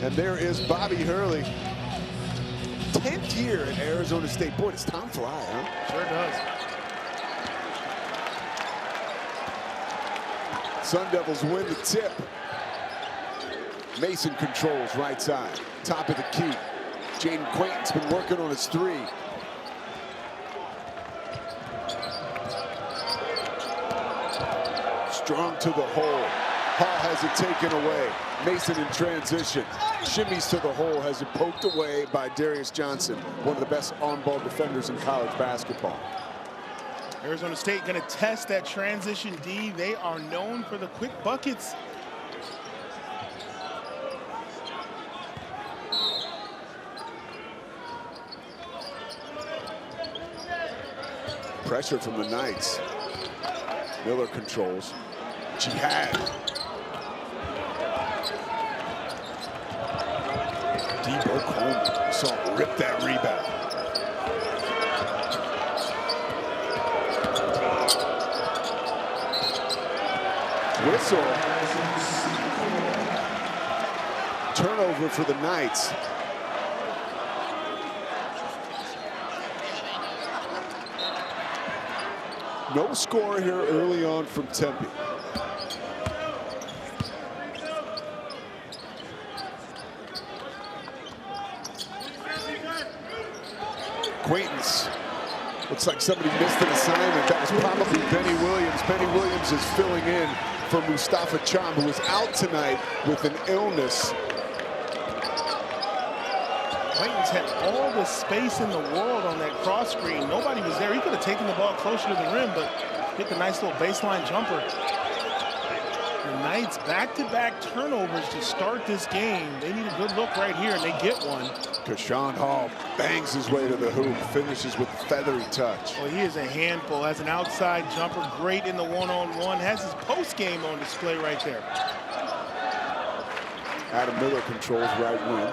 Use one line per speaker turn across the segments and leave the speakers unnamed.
And there is Bobby Hurley. 10th year at Arizona State. Boy, does time fly, huh?
Sure does.
Sun Devils win the tip. Mason controls right side. Top of the key. Jaden Quayton's been working on his three. Strong to the hole. Hall has it taken away. Mason in transition. Shimmies to the hole, has it poked away by Darius Johnson, one of the best on-ball defenders in college basketball.
Arizona State going to test that transition D. They are known for the quick buckets.
Pressure from the Knights. Miller controls. Jihad. Debo Coleman saw him rip that rebound. Whistle. Turnover for the Knights. No score here early on from Tempe. Quayton's. Looks like somebody missed an assignment. That was probably Benny Williams. Benny Williams is filling in for Mustafa Cham, who was out tonight with an illness.
Quayton's had all the space in the world on that cross screen. Nobody was there. He could have taken the ball closer to the rim, but hit the nice little baseline jumper. The Knights back-to-back turnovers to start this game. They need a good look right here, and they get one.
Kashawn Hall bangs his way to the hoop, finishes with a feathery touch.
Well, he is a handful. Has an outside jumper, great in the one-on-one. Has his post game on display right there.
Adam Miller controls right wing.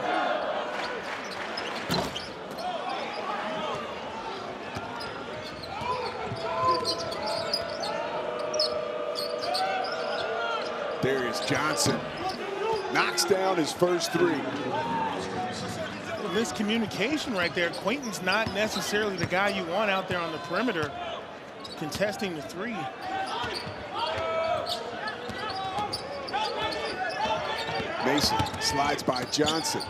Darius Johnson knocks down his first three.
Miscommunication right there. Quayton's not necessarily the guy you want out there on the perimeter contesting the three.
Mason slides by Johnson,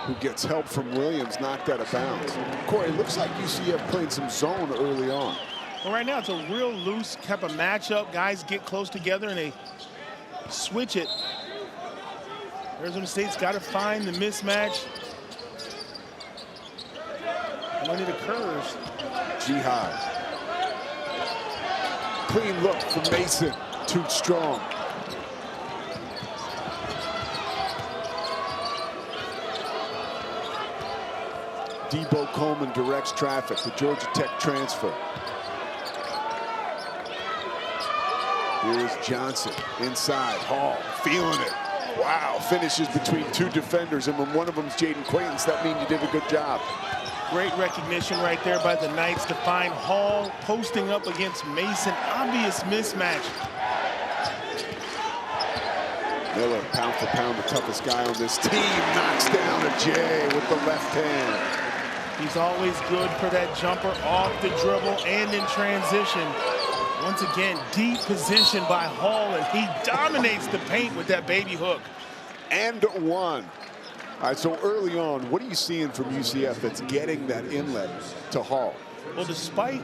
who gets help from Williams, knocked out of bounds. Corey, it looks like UCF played some zone early on.
Well, right now it's a real loose type of matchup. Guys get close together and they switch it. Arizona State's got to find the mismatch when it occurs.
Jihad. Clean look from Mason. Too strong. Debo Coleman directs traffic. The Georgia Tech transfer. Here's Johnson inside. Hall feeling it. Wow, finishes between two defenders, and when one of them's Jaden Quayton, that means you did a good job.
Great recognition right there by the Knights to find Hall posting up against Mason. Obvious mismatch.
Miller, pound for pound, the toughest guy on this team, knocks down a Jay with the left hand.
He's always good for that jumper off the dribble and in transition. Once again, deep position by Hall, and he dominates the paint with that baby hook.
And one. All right, so early on, what are you seeing from UCF that's getting that inlet to Hall?
Well, despite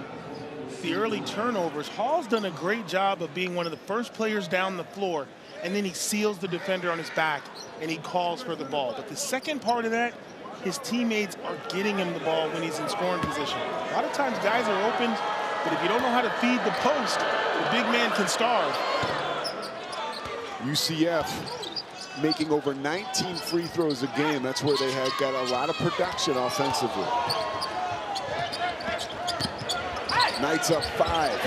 the early turnovers, Hall's done a great job of being one of the first players down the floor, and then he seals the defender on his back, and he calls for the ball. But the second part of that, his teammates are getting him the ball when he's in scoring position. A lot of times guys are open, but if you don't know how to feed the post, the big man can starve.
UCF making over 19 free throws a game. That's where they had got a lot of production offensively. Knights up 5.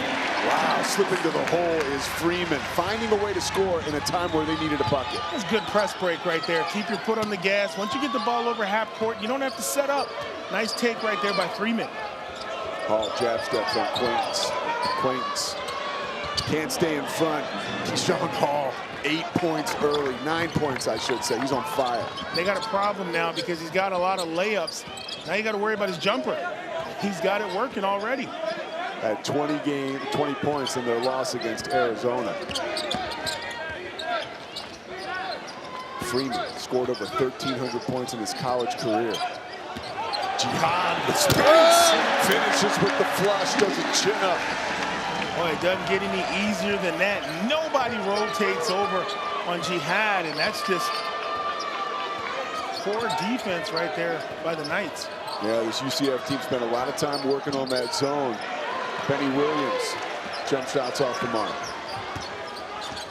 Wow, slipping to the hole is Freeman, finding a way to score in a time where they needed a bucket.
That's good press break right there. Keep your foot on the gas. Once you get the ball over half court, you don't have to set up. Nice take right there by Freeman.
Hall jab steps on Quayton's. Can't stay in front. Kashawn Hall 8 points early, 9 points, I should say. He's on fire.
They got a problem now because he's got a lot of layups. Now you got to worry about his jumper. He's got it working already.
At 20 points in their loss against Arizona. Freeman scored over 1,300 points in his college career. Jihad with space, finishes with the flush, does a chin up.
Boy, it doesn't get any easier than that. Nobody rotates over on Jihad, and that's just poor defense right there by the Knights.
Yeah, this UCF team spent a lot of time working on that zone. Benny Williams, jump shots off the mark.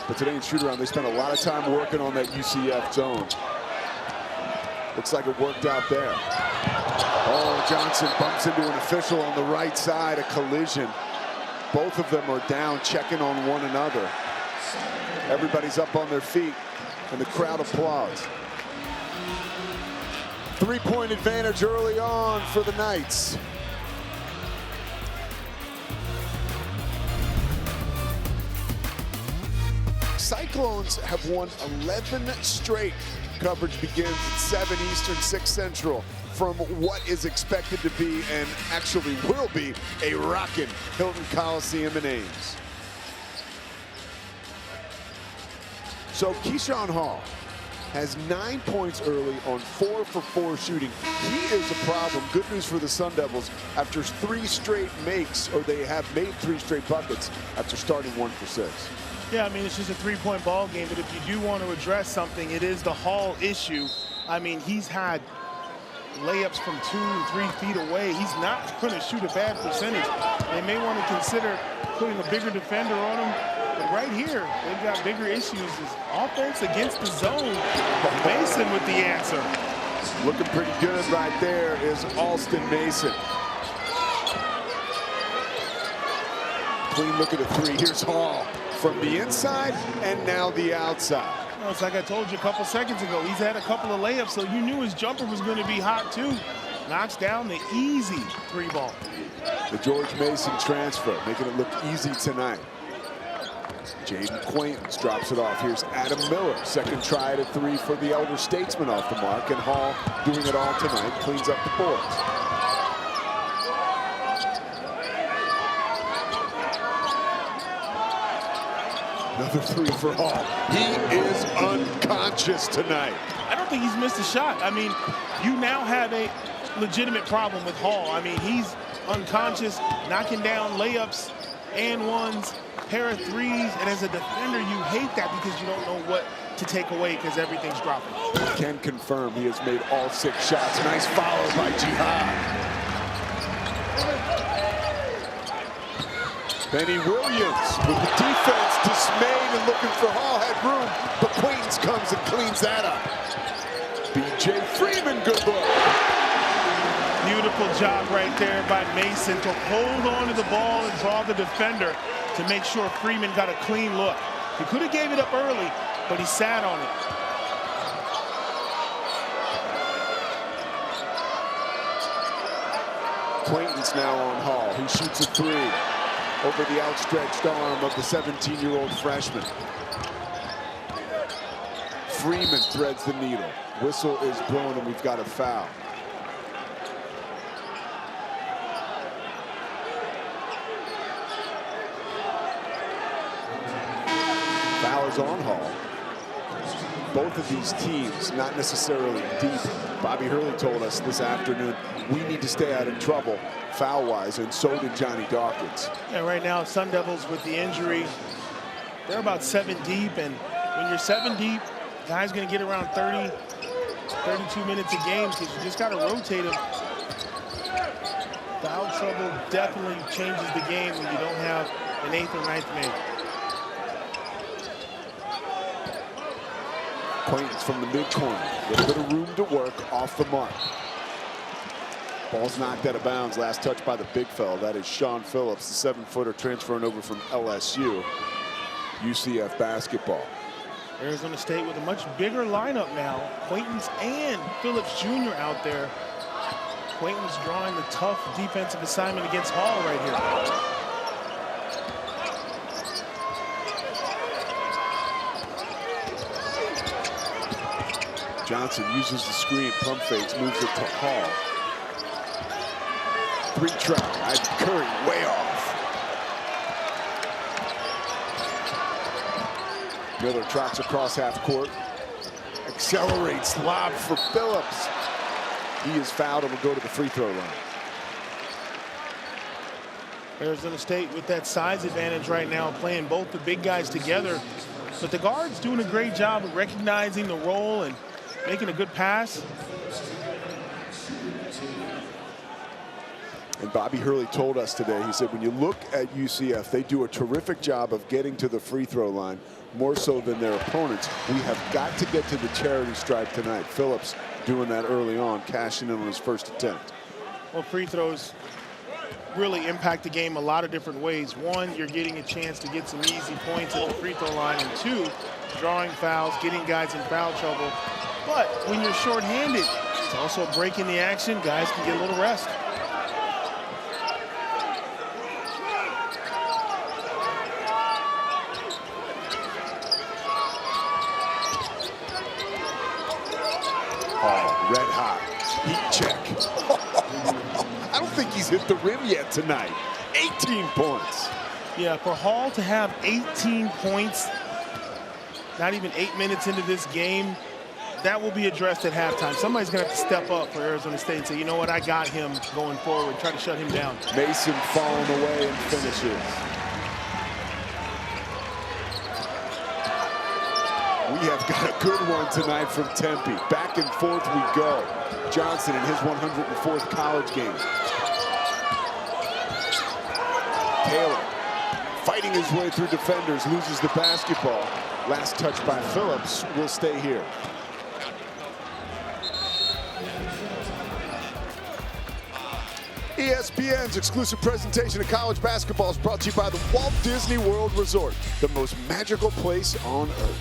But today in shoot-around, they spent a lot of time working on that UCF zone. Looks like it worked out there. Oh, Johnson bumps into an official on the right side, a collision. Both of them are down, checking on one another. Everybody's up on their feet, and the crowd applauds. 3-point advantage early on for the Knights. Cyclones have won 11 straight. Coverage begins at 7 Eastern, 6 Central from what is expected to be, and actually will be, a rockin' Hilton Coliseum in Ames. So Keyshawn Hall has 9 points early on 4 for 4 shooting. He is a problem. Good news for the Sun Devils after 3 straight makes, or they have made 3 straight buckets after starting 1 for 6.
Yeah, I mean, it's just a 3-point ball game, but if you do want to address something, it is the Hall issue. I mean, he's had layups from 2 and 3 feet away. He's not going to shoot a bad percentage. They may want to consider putting a bigger defender on him, but right here, they've got bigger issues. Is offense against the zone. Mason with the answer.
Looking pretty good right there is Alston Mason. Clean look at a 3. Here's Hall from the inside and now the outside.
Well, it's like I told you a couple seconds ago. He's had a couple of layups, so you knew his jumper was going to be hot too. Knocks down the easy 3 ball.
The George Mason transfer, making it look easy tonight. Jaden Quaintance drops it off. Here's Adam Miller. Second try at a 3 for the elder statesman off the mark. And Hall doing it all tonight. Cleans up the boards. Another 3 for Hall. He is unconscious tonight.
I don't think he's missed a shot. I mean, you now have a legitimate problem with Hall. I mean, he's unconscious, knocking down layups and ones, pair of 3s, and as a defender, you hate that because you don't know what to take away because everything's dropping.
Can confirm he has made all 6 shots. Nice follow by Jihad. Benny Williams with the defense dismayed and looking for Hall, had room, but Quaintance comes and cleans that up. B.J. Freeman, good look.
Beautiful job right there by Mason to hold on to the ball and draw the defender to make sure Freeman got a clean look. He could have gave it up early, but he sat on it.
Quaintance now on Hall, who shoots a 3 over the outstretched arm of the 17-year-old freshman. Freeman threads the needle. Whistle is blown and we've got a foul. Foul is on Hall. Both of these teams not necessarily deep. Bobby Hurley told us this afternoon, we need to stay out of trouble foul-wise, and so did Johnny Dawkins.
And right now, Sun Devils with the injury, they're about 7 deep, and when you're 7 deep, guys going to get around 30, 32 minutes a game because you just got to rotate them. Foul trouble definitely changes the game when you don't have an 8th or 9th man.
Quaintance from the mid-corner with a bit of room to work off the mark. Ball's knocked out of bounds. Last touch by the big fella. That is Sean Phillips, the 7-footer transferring over from LSU. UCF basketball.
Arizona State with a much bigger lineup now. Quaintance and Phillips Jr. out there. Quaintance drawing the tough defensive assignment against Hall right here.
Johnson uses the screen, pump fakes, moves it to Hall. 3 travel. Ivy Curry way off. Miller trots across half court. Accelerates, lob for Phillips. He is fouled and will go to the free throw line.
Arizona State with that size advantage right now, playing both the big guys together. But the guard's doing a great job of recognizing the role and making a good pass.
And Bobby Hurley told us today, he said, when you look at UCF, they do a terrific job of getting to the free throw line, more so than their opponents. We have got to get to the charity stripe tonight. Phillips doing that early on, cashing in on his first attempt.
Well, free throws really impact the game a lot of different ways. One, you're getting a chance to get some easy points at the free throw line. And 2, drawing fouls, getting guys in foul trouble. But when you're shorthanded, it's also breaking the action. Guys can get a little rest.
Oh, red hot. Heat check. I don't think he's hit the rim yet tonight. 18 points.
Yeah, for Hall to have 18 points, not even 8 minutes into this game, that will be addressed at halftime. Somebody's going to have to step up for Arizona State and say, you know what, I got him going forward, try to shut him down.
Mason falling away and finishes. We have got a good one tonight from Tempe. Back and forth we go. Johnson in his 104th college game. Taylor fighting his way through defenders, loses the basketball. Last touch by Phillips will stay here. ESPN's exclusive presentation of college basketball is brought to you by the Walt Disney World Resort, the most magical place on earth.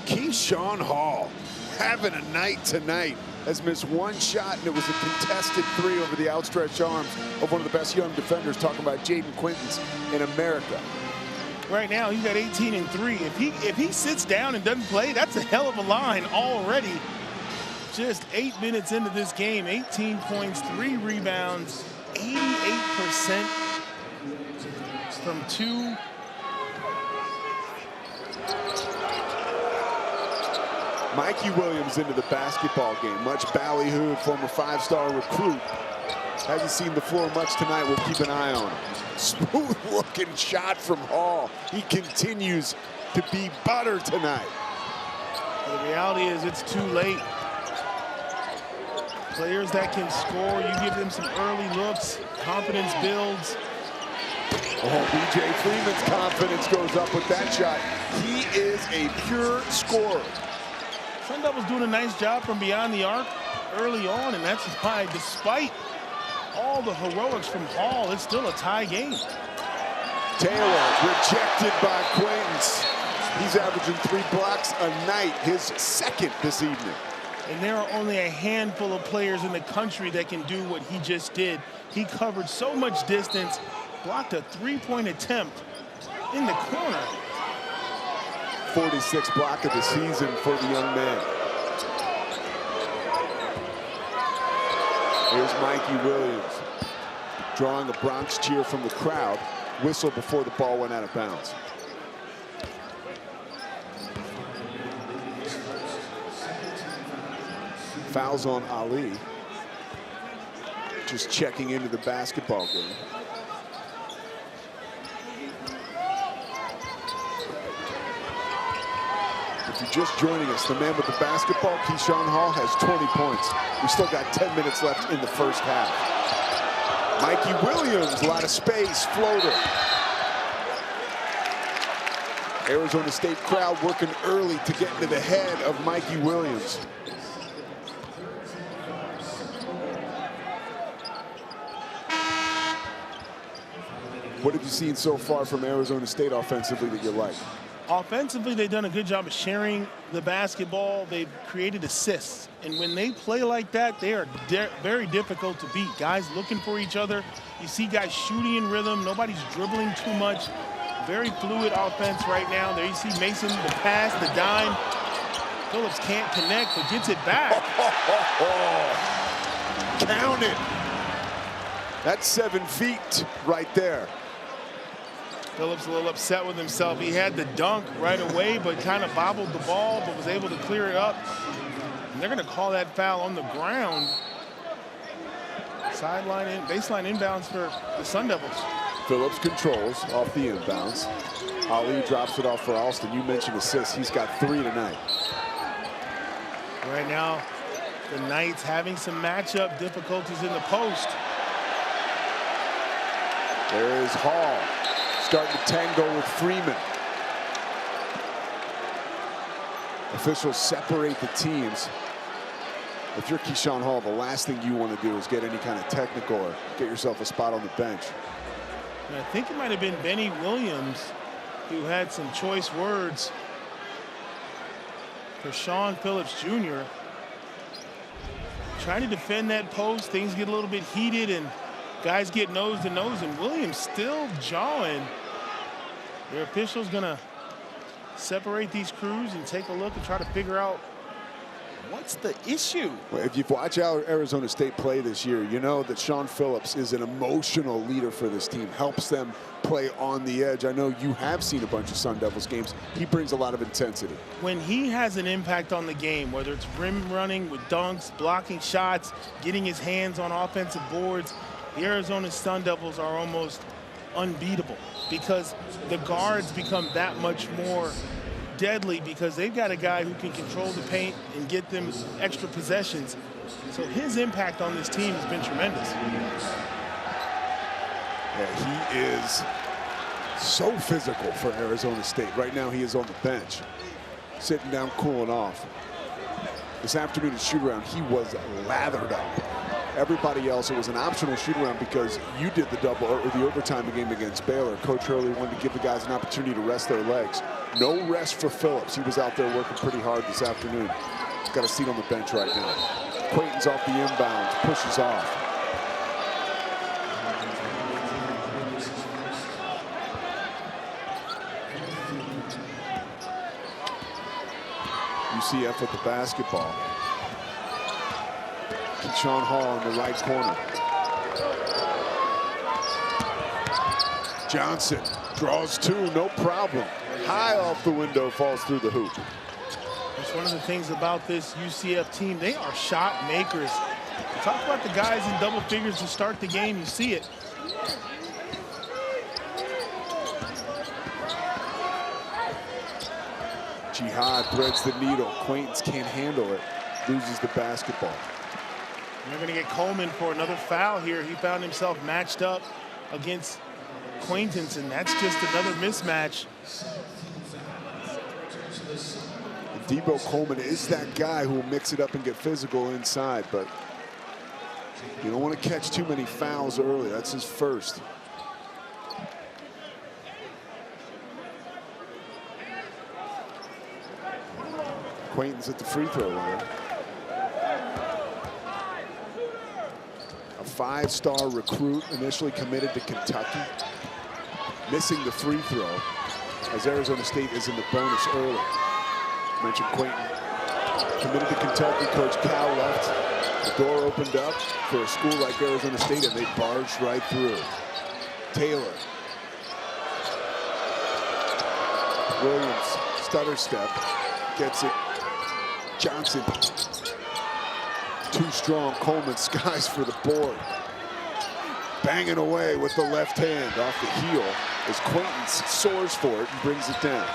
Keyshawn Hall having a night tonight. Has missed 1 shot, and it was a contested 3 over the outstretched arms of one of the best young defenders, talking about Jaden Quintons in America.
Right now, he's got 18 and 3. If he sits down and doesn't play, that's a hell of a line already. Just 8 minutes into this game, 18 points, 3 rebounds, 88% from 2.
Mikey Williams into the basketball game. Much ballyhooed, former 5-star recruit. Hasn't seen the floor much tonight. We'll keep an eye on him. Smooth looking shot from Hall. He continues to be butter tonight.
The reality is it's too late. Players that can score, you give them some early looks, confidence builds.
Oh, B.J. Freeman's confidence goes up with that shot. He is a pure scorer.
Sun Devils doing a nice job from beyond the arc early on, and that's why, despite all the heroics from Hall, it's still a tie game.
Taylor rejected by Quintons. He's averaging 3 blocks a night, his second this evening.
And there are only a handful of players in the country that can do what he just did. He covered so much distance, blocked a 3-point attempt in the corner.
46th block of the season for the young man. Here's Mikey Williams drawing a Bronx cheer from the crowd. Whistle before the ball went out of bounds. Fouls on Ali. Just checking into the basketball game. If you're just joining us, the man with the basketball, Keyshawn Hall, has 20 points. We still got 10 minutes left in the first half. Mikey Williams, a lot of space, floater. Arizona State crowd working early to get into the head of Mikey Williams. What have you seen so far from Arizona State offensively that you like?
Offensively, they've done a good job of sharing the basketball. They've created assists. And when they play like that, they are very difficult to beat. Guys looking for each other. You see guys shooting in rhythm. Nobody's dribbling too much. very fluid offense right now. There you see Mason, the pass, the dime. Phillips can't connect, but gets it back.
Count it. That's 7 feet right there.
Phillips a little upset with himself. He had the dunk right away, but kind of bobbled the ball, but was able to clear it up. And they're going to call that foul on the ground. Sideline in, baseline inbounds for the Sun Devils.
Phillips controls off the inbounds. Ali drops it off for Alston. You mentioned assists. He's got 3 tonight.
Right now, the Knights having some matchup difficulties in the post.
There is Hall starting to tango with Freeman. Officials separate the teams. If you're Keyshawn Hall, the last thing you want to do is get any kind of technical or get yourself a spot on the bench.
And I think it might have been Benny Williams who had some choice words for Sean Phillips Jr. Trying to defend that post, things get a little bit heated and guys get nose to nose, and Williams still jawing. Their officials gonna separate these crews and take a look and try to figure out what's the issue.
Well, if you've watched Arizona State play this year, you know that Sean Phillips is an emotional leader for this team, helps them play on the edge. I know you have seen a bunch of Sun Devils games. He brings a lot of intensity.
When he has an impact on the game, whether it's rim running with dunks, blocking shots, getting his hands on offensive boards, the Arizona Sun Devils are almost unbeatable because the guards become that much more deadly because they've got a guy who can control the paint and get them extra possessions. So his impact on this team has been tremendous.
Yeah, he is so physical for Arizona State. Right now he is on the bench, sitting down, cooling off. This afternoon at shoot-around, he was lathered up. Everybody else, it was an optional shoot-around because you did the double or the overtime game against Baylor. Coach Hurley wanted to give the guys an opportunity to rest their legs. No rest for Phillips. He was out there working pretty hard this afternoon. He's got a seat on the bench right now. Quayton's off the inbounds, pushes off. UCF with the basketball. Keyshawn Hall in the right corner. Johnson draws 2, no problem. High off the window, falls through the hoop.
That's one of the things about this UCF team. They are shot makers. Talk about the guys in double figures to start the game. You see it.
Jihad threads the needle. Quaintance can't handle it. Loses the basketball.
They're going to get Coleman for another foul here. He found himself matched up against Quaintance, and that's just another mismatch.
Debo Coleman is that guy who will mix it up and get physical inside, but you don't want to catch too many fouls early. That's his first. Quaintance at the free throw line. A 5-star recruit, initially committed to Kentucky, missing the free throw as Arizona State is in the bonus early. Mentioned Quayton, committed to Kentucky. Coach Cal left. The door opened up for a school like Arizona State, and they barged right through. Taylor. Williams, stutter step, gets it. Johnson, too strong. Coleman skies for the board. Banging away with the left hand off the heel as Quaintance soars for it and brings it down.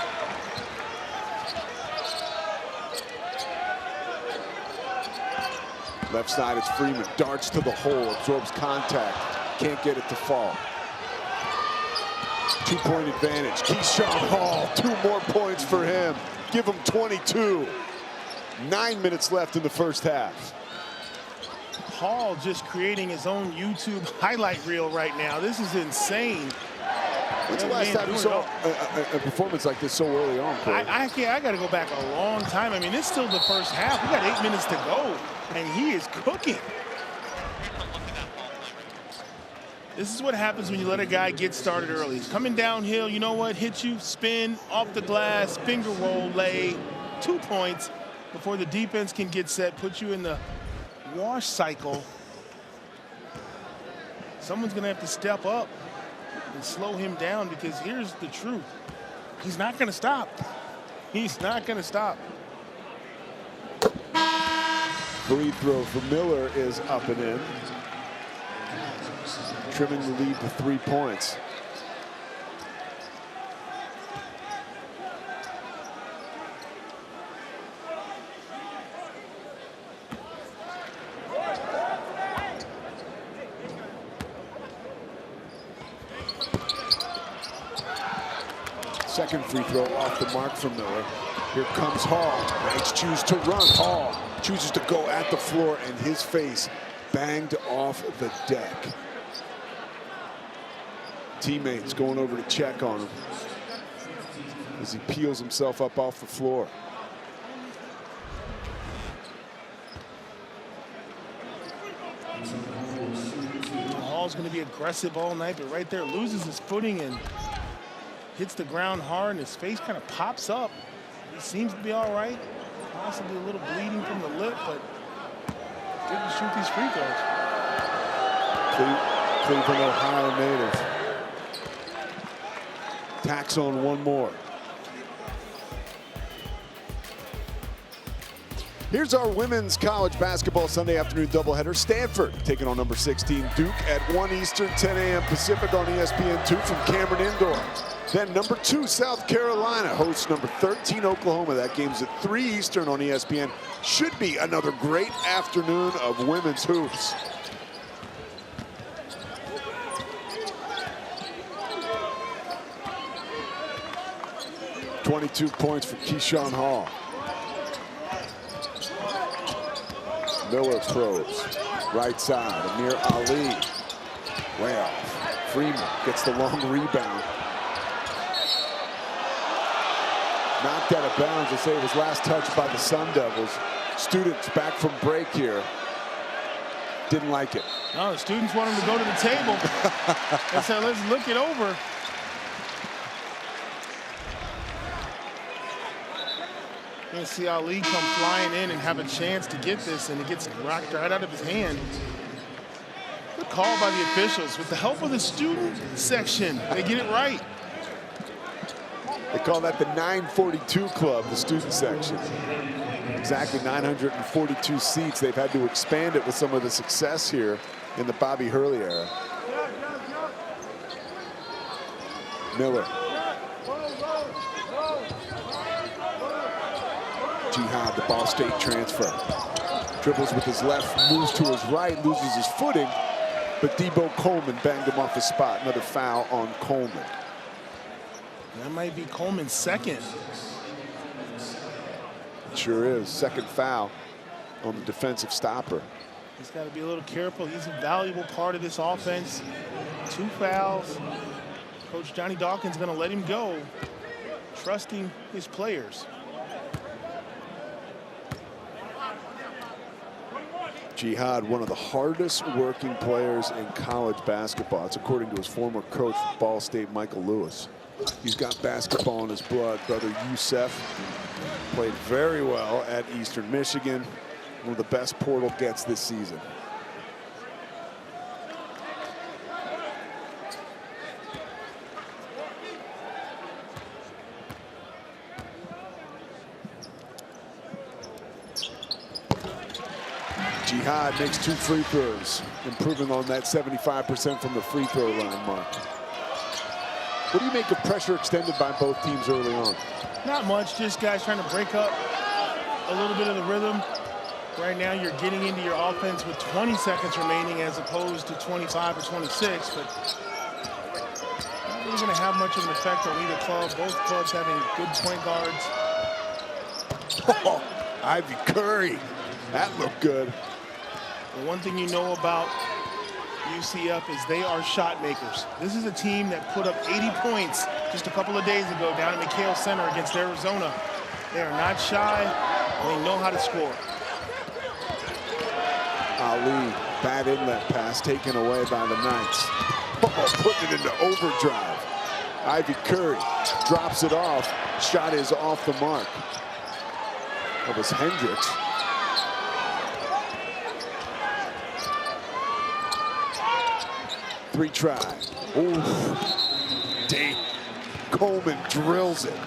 Left side, it's Freeman. Darts to the hole, absorbs contact. Can't get it to fall. 2-point advantage. Keyshawn Hall, 2 more points for him. Give him 22. 9 minutes left in the first half.
Hall just creating his own YouTube highlight reel right now. This is insane.
When's the last time you saw a performance like this so early on, Corey?
I got to go back a long time. I mean, it's still the first half. We got 8 minutes to go, and he is cooking. This is what happens when you let a guy get started early. He's coming downhill, you know what, hit you, spin, off the glass, finger roll, lay, 2 points before the defense can get set, put you in the wash cycle. Someone's gonna have to step up and slow him down, because here's the truth. He's not gonna stop. He's not gonna stop.
Free throw for Miller is up and in, trimming the lead to 3 points. Second free throw off the mark for Miller. Here comes Hall. Knights choose to run. Hall chooses to go at the floor, and his face banged off the deck. Teammates going over to check on him as he peels himself up off the floor.
Hall's going to be aggressive all night, but right there loses his footing and hits the ground hard, and his face kind of pops up. He seems to be all right. Possibly a little bleeding from the lip, but good to shoot these free throws.
Cleveland, Ohio native. Tacks on one more. Here's our women's college basketball Sunday afternoon doubleheader. Stanford taking on number 16 Duke at 1 Eastern, 10 a.m. Pacific on ESPN2 from Cameron Indoor. Then number 2 South Carolina hosts number 13 Oklahoma. That game's at 3 Eastern on ESPN. Should be another great afternoon of women's hoops. .22 points for Keyshawn Hall. Miller probes. Right side, Amir Ali. Way off. Freeman gets the long rebound. Knocked out of bounds. They say it was last touched by the Sun Devils. Students back from break here. Didn't like it.
No, the students want him to go to the table. They said, let's look it over. You're going to see Ali come flying in and have a chance to get this, and it gets rocked right out of his hand. Good call by the officials. With the help of the student section, they get it right.
They call that the 942 club, the student section. Exactly 942 seats. They've had to expand it with some of the success here in the Bobby Hurley era. Miller. Jihad, the Ball State transfer. Dribbles with his left, moves to his right, loses his footing, but Debo Coleman banged him off his spot. Another foul on Coleman.
That might be Coleman's second.
It sure is. Second foul on the defensive stopper.
He's got to be a little careful. He's a valuable part of this offense. 2 fouls. Coach Johnny Dawkins going to let him go, trusting his players.
Jihad, one of the hardest working players in college basketball. That's according to his former coach for Ball State, Michael Lewis. He's got basketball in his blood. Brother UCF played very well at Eastern Michigan. One of the best portal gets this season. Jihad makes 2 free throws, improving on that 75% from the free throw line mark. What do you make of pressure extended by both teams early on?
Not much, just guys trying to break up a little bit of the rhythm. Right now you're getting into your offense with 20 seconds remaining as opposed to 25 or 26, but not really going to have much of an effect on either club. Both clubs having good point guards.
Oh, Ivy Curry, that looked good.
The one thing you know about UCF is they are shot makers. This is a team that put up 80 points just a couple of days ago down at McHale Center against Arizona. They are not shy, and they know how to score.
Ali, bad inlet pass taken away by the Knights. Oh, putting it into overdrive. Ivy Curry drops it off. Shot is off the mark. That was Hendricks. Three try. Ooh. Dave Coleman drills it.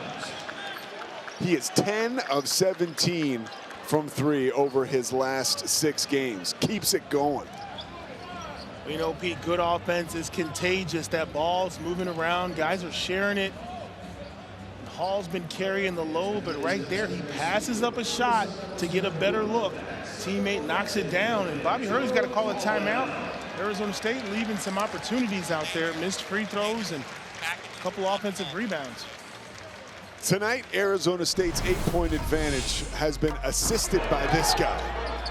He is 10 of 17 from three over his last 6 games. Keeps it going.
You know, Pete, good offense is contagious. That ball's moving around. Guys are sharing it. Hall's been carrying the load, but right there, he passes up a shot to get a better look. Teammate knocks it down, and Bobby Hurley's got to call a timeout. Arizona State leaving some opportunities out there. Missed free throws and a couple offensive rebounds.
Tonight, Arizona State's 8-point advantage has been assisted by this guy,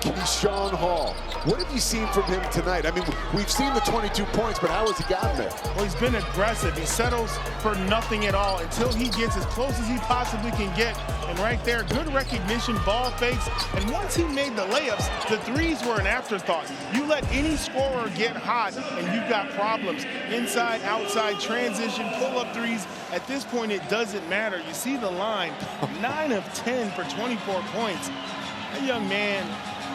Keyshawn Hall. What have you seen from him tonight? I mean, we've seen the 22 points, but how has he gotten there?
Well, he's been aggressive. He settles for nothing at all until he gets as close as he possibly can get. And right there, good recognition, ball fakes. And once he made the layups, the threes were an afterthought. You let any scorer get hot, and you've got problems. Inside, outside, transition, pull-up threes. At this point, it doesn't matter. You see the line, 9 of 10 for 24 points. That young man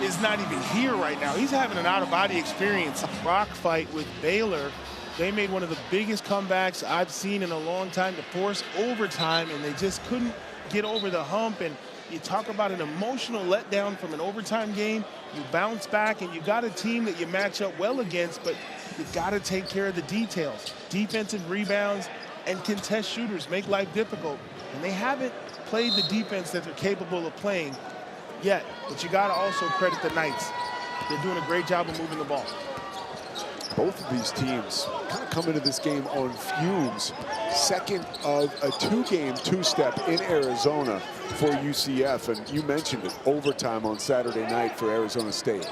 is not even here right now. He's having an out-of-body experience. Rock fight with Baylor. They made one of the biggest comebacks I've seen in a long time to force overtime, and they just couldn't get over the hump. And you talk about an emotional letdown from an overtime game. You bounce back, and you got a team that you match up well against, but you got to take care of the details. Defensive rebounds and contest shooters make life difficult, and they haven't played the defense that they're capable of playing yet, but you got to also credit the Knights. They're doing a great job of moving the ball.
Both of these teams kind of come into this game on fumes. Second of a 2-game two-step in Arizona for UCF, and you mentioned it, overtime on Saturday night for Arizona State.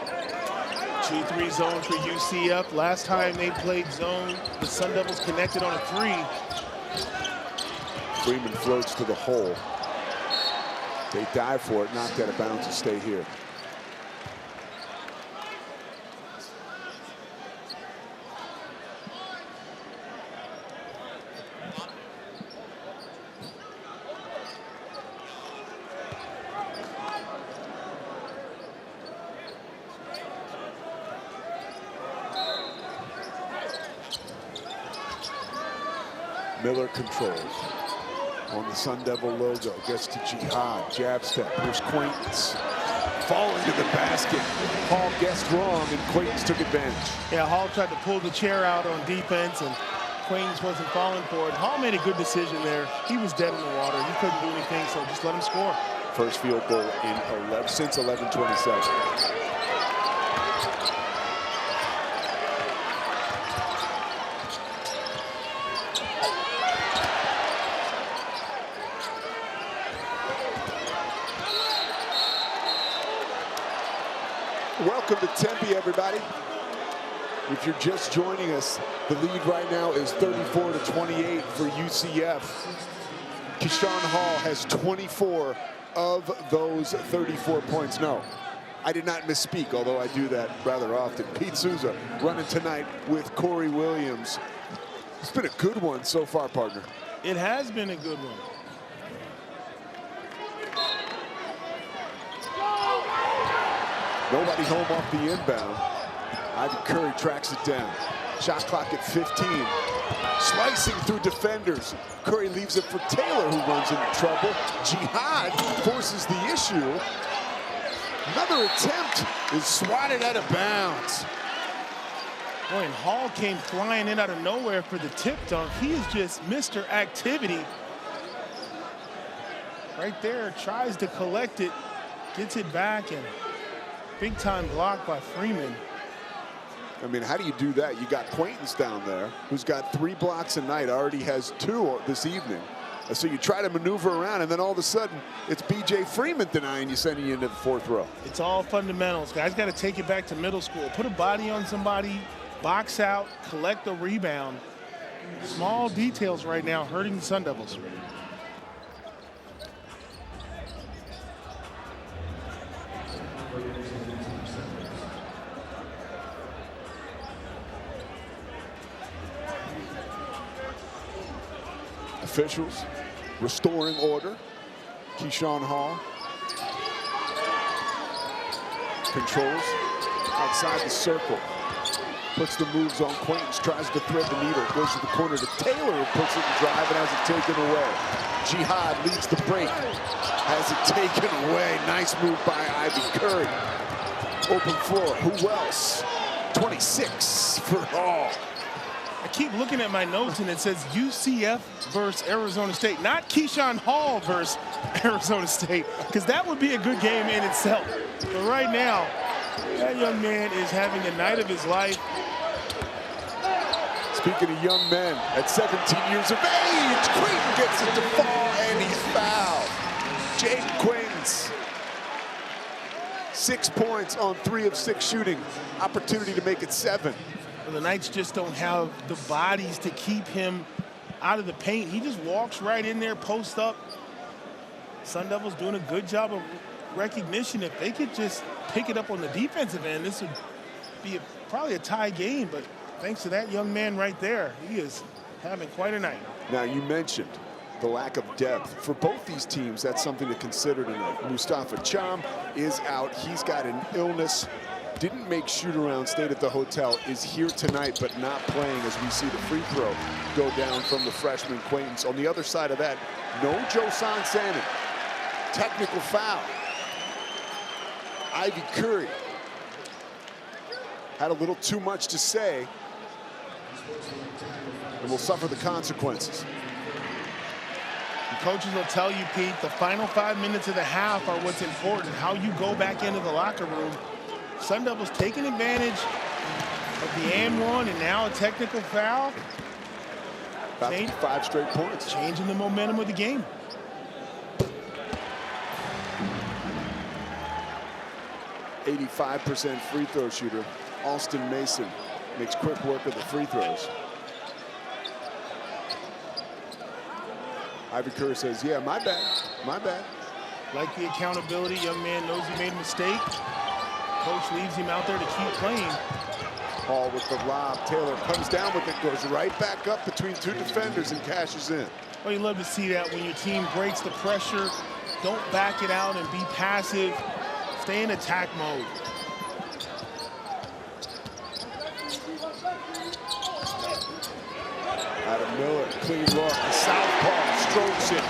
2-3 zone for UCF. Last time they played zone, the Sun Devils connected on a 3.
Freeman floats to the hole. They dive for it, knocked out of bounds to stay here. Miller controls. On the Sun Devil logo, gets to Jihad, jab step, here's Quaintance. Falling to the basket. Hall guessed wrong, and Quaintance took advantage.
Yeah, Hall tried to pull the chair out on defense, and Quaintance wasn't falling for it. Hall made a good decision there. He was dead in the water. He couldn't do anything, so just let him score.
First field goal in since 11:27. Welcome to Tempe, everybody. If you're just joining us, the lead right now is 34-28 for UCF. Keyshawn Hall has 24 of those 34 points. No, I did not misspeak, although I do that rather often. Pete Souza running tonight with Corey Williams. It's been a good one so far, partner.
It has been a good one.
Nobody home off the inbound. Ivy Curry tracks it down. Shot clock at 15. Slicing through defenders. Curry leaves it for Taylor, who runs into trouble. Jihad forces the issue. Another attempt is swatted out of bounds.
Boy, and Hall came flying in out of nowhere for the tip dunk. He is just Mr. Activity. Right there, tries to collect it, gets it back, and big time block by Freeman.
I mean, how do you do that? You got Quaintance down there, who's got 3 blocks a night, already has 2 this evening. So you try to maneuver around, and then all of a sudden, it's B.J. Freeman denying you, sending you into the 4th row.
It's all fundamentals. Guys got to take it back to middle school. Put a body on somebody, box out, collect the rebound. Small details right now hurting the Sun Devils.
officials restoring order. Keyshawn Hall controls outside the circle. Puts the moves on Quaintance, tries to thread the needle, goes to the corner to Taylor, who puts it in drive and has it taken away. Jihad leads the break, has it taken away. Nice move by Ivy Curry. Open floor, who else? 26 for Hall.
I keep looking at my notes and it says UCF versus Arizona State, not Keyshawn Hall versus Arizona State, because that would be a good game in itself. But right now, that young man is having a night of his life.
Speaking of young men, at 17 years of age, Quaintance gets it to fall and he's fouled. Jake Quaintance, 6 points on 3 of 6 shooting. Opportunity to make it 7.
Well, the Knights just don't have the bodies to keep him out of the paint. He just walks right in there, post up. Sun Devils doing a good job of recognition. If they could just pick it up on the defensive end, this would be probably a tie game. But thanks to that young man right there, he is having quite a night.
Now, you mentioned the lack of depth. For both these teams, that's something to consider tonight. Mustafa Cham is out. He's got an illness. Didn't make shoot-around, stayed at the hotel, is here tonight but not playing as we see the free throw go down from the freshman Quaintance. On the other side of that, no Joe Sansanin. Technical foul. Ivy Curry had a little too much to say and will suffer the consequences.
The coaches will tell you, Pete, the final 5 minutes of the half are what's important. How you go back into the locker room. Sun Devils taking advantage of the and one and now a technical foul.
About 5 straight points.
Changing the momentum of the game.
.85% free throw shooter. Alston Mason makes quick work of the free throws. Ivy Curry says, yeah, my bad, my bad.
Like the accountability, young man knows he made a mistake. Coach leaves him out there to keep playing.
Hall with the lob. Taylor comes down with it, goes right back up between 2 defenders and cashes in.
Well, you love to see that when your team breaks the pressure. Don't back it out and be passive. Stay in attack mode.
Adam Miller, clean look. The southpaw strokes it.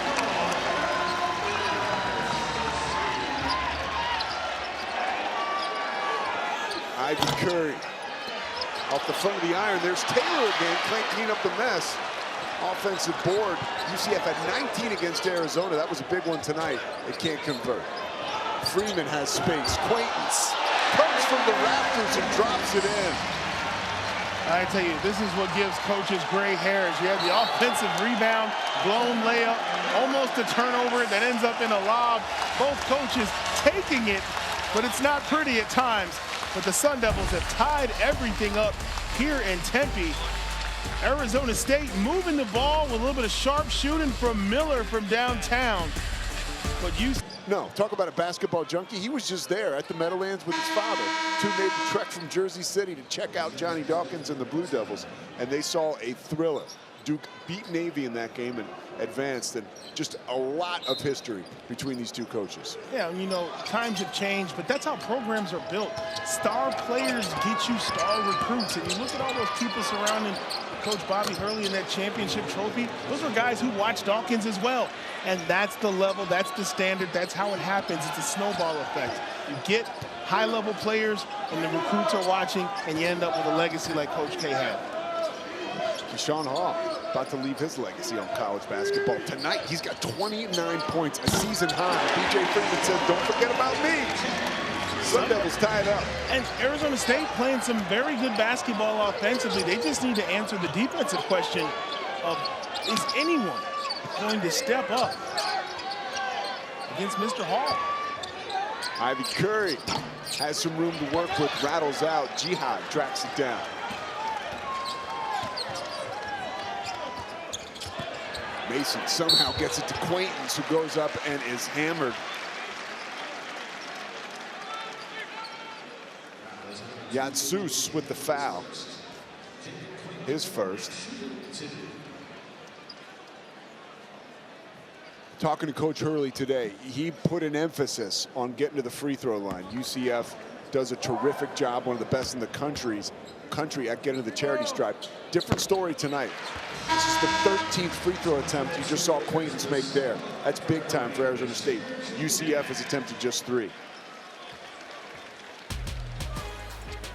Ivy Curry off the front of the iron. There's Taylor again. Can't clean up the mess. Offensive board. UCF had 19 against Arizona. That was a big one tonight. They can't convert. Freeman has space. Quaintance comes from the rafters and drops it in.
I tell you, this is what gives coaches gray hairs. You have the offensive rebound, blown layup, almost a turnover that ends up in a lob. Both coaches taking it, but it's not pretty at times. But the Sun Devils have tied everything up here in Tempe. Arizona State moving the ball with a little bit of sharp shooting from Miller from downtown. But
no, talk about a basketball junkie. He was just there at the Meadowlands with his father. 2 made the trek from Jersey City to check out Johnny Dawkins and the Blue Devils, and they saw a thriller. Duke beat Navy in that game and advanced, and just a lot of history between these two coaches.
Yeah, you know, times have changed, but that's how programs are built. Star players get you star recruits, and you look at all those people surrounding Coach Bobby Hurley in that championship trophy. Those are guys who watch Dawkins as well, and that's the level, that's the standard, that's how it happens. It's a snowball effect. You get high-level players, and the recruits are watching, and you end up with a legacy like Coach K had.
Keyshawn Hall about to leave his legacy on college basketball. Tonight, he's got 29 points, a season high. BJ Freeman said, don't forget about me. Sun Devils tied up.
And Arizona State playing some very good basketball offensively. They just need to answer the defensive question of, is anyone going to step up against Mr. Hall?
Ivy Curry has some room to work with, rattles out. Jihad tracks it down. Mason somehow gets it to Quaintance, who goes up and is hammered. Yatsus with the foul. His first. Talking to Coach Hurley today, he put an emphasis on getting to the free throw line. UCF does a terrific job, one of the best in the country at getting to the charity stripe. Different story tonight. This is the 13th free throw attempt you just saw Quaintance make there. That's big time for Arizona State. UCF has attempted just 3.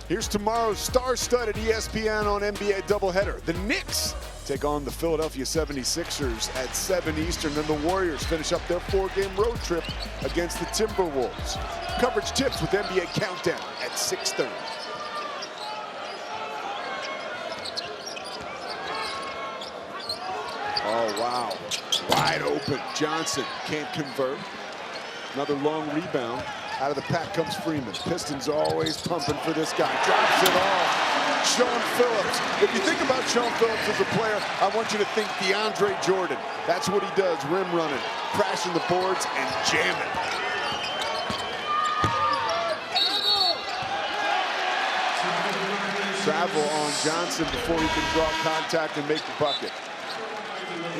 Here's tomorrow's star-studded ESPN on NBA doubleheader. The Knicks take on the Philadelphia 76ers at 7 Eastern, and the Warriors finish up their 4-game road trip against the Timberwolves. Coverage tips with NBA Countdown at 6:30. Oh, wow. Wide open. Johnson can't convert. Another long rebound. Out of the pack comes Freeman. Pistons always pumping for this guy. Drops it off. Sean Phillips. If you think about Sean Phillips as a player, I want you to think DeAndre Jordan. That's what he does, rim running, crashing the boards and jamming. Travel on Johnson before he can draw contact and make the bucket.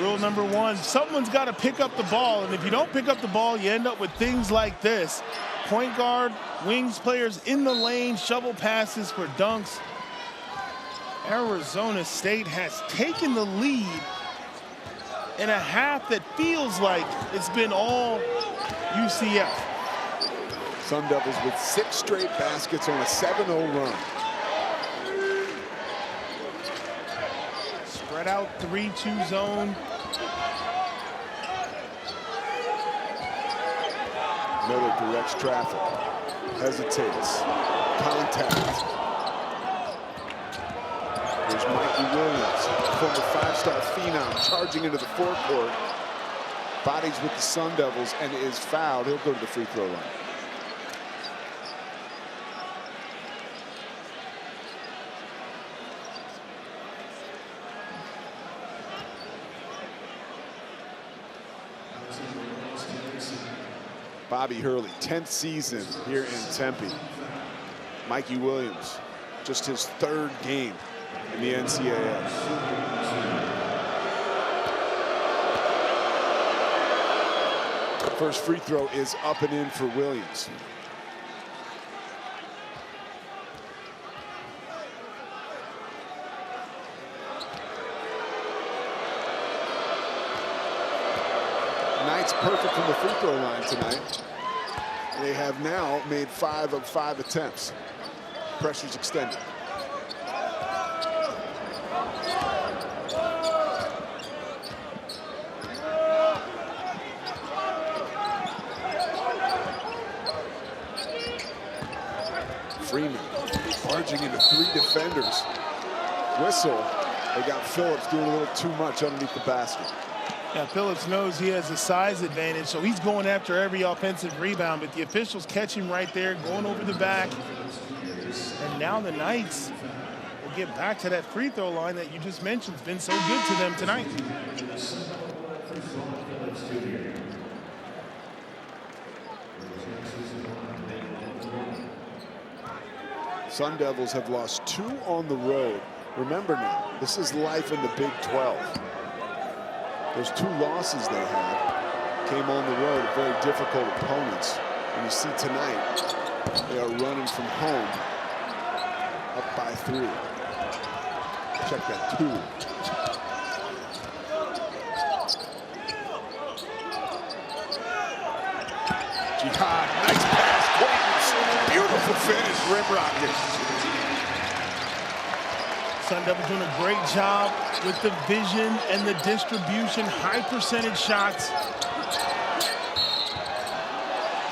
Rule number 1, someone's got to pick up the ball, and if you don't pick up the ball, you end up with things like this. Point guard, wings players in the lane, shovel passes for dunks. Arizona State has taken the lead in a half that feels like it's been all UCF.
Sun Devils with 6 straight baskets on a 7-0 run.
Spread out 3-2 zone.
Miller directs traffic, hesitates, contact. There's Mikey Williams, former 5-star phenom, charging into the forecourt. Bodies with the Sun Devils and is fouled. He'll go to the free throw line. Bobby Hurley, 10th season here in Tempe. Mikey Williams, just his 3rd game in the NCAA. First free throw is up and in for Williams. Knights perfect from the free throw line tonight. They have now made 5 of 5 attempts. Pressure's extended. Freeman barging into 3 defenders. Whistle. They got Phillips doing a little too much underneath the basket.
Yeah, Phillips knows he has a size advantage, so he's going after every offensive rebound, but the officials catch him right there, going over the back. And now the Knights will get back to that free throw line that you just mentioned. It's been so good to them tonight.
Sun Devils have lost 2 on the road. Remember now, this is life in the Big 12. Those 2 losses they had came on the road, very difficult opponents. And you see tonight, they are running from home up by 3. Check that, 2. Jihad, nice pass, Quaintance. Beautiful finish, rim rocket.
Sun Devils doing a great job with the vision and the distribution, high percentage shots.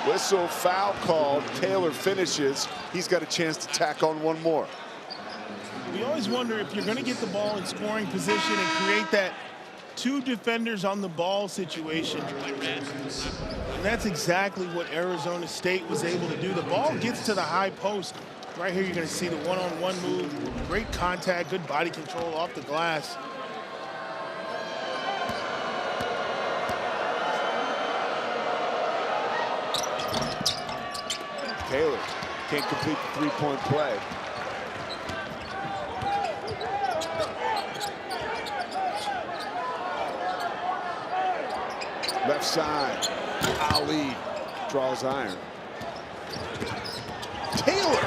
Whistle, foul called. Taylor finishes. He's got a chance to tack on 1 more.
We always wonder if you're going to get the ball in scoring position and create that 2 defenders on the ball situation. And that's exactly what Arizona State was able to do. The ball gets to the high post. Right here, you're going to see the one-on-one move. Great contact, good body control off the glass.
Taylor can't complete the 3-point play. left side. Ali draws iron. Taylor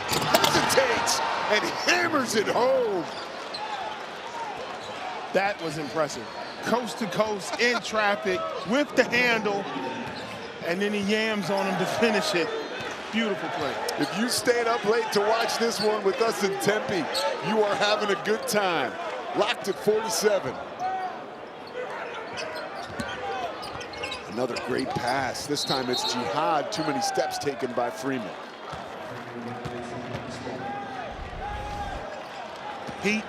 hesitates and hammers it home.
That was impressive. Coast to coast, in traffic, with the handle, and then he yams on him to finish it. Beautiful play.
If you stayed up late to watch this one with us in Tempe, you are having a good time. Locked at 47. Another great pass. This time it's Jihad. Too many steps taken by Freeman.
Pete,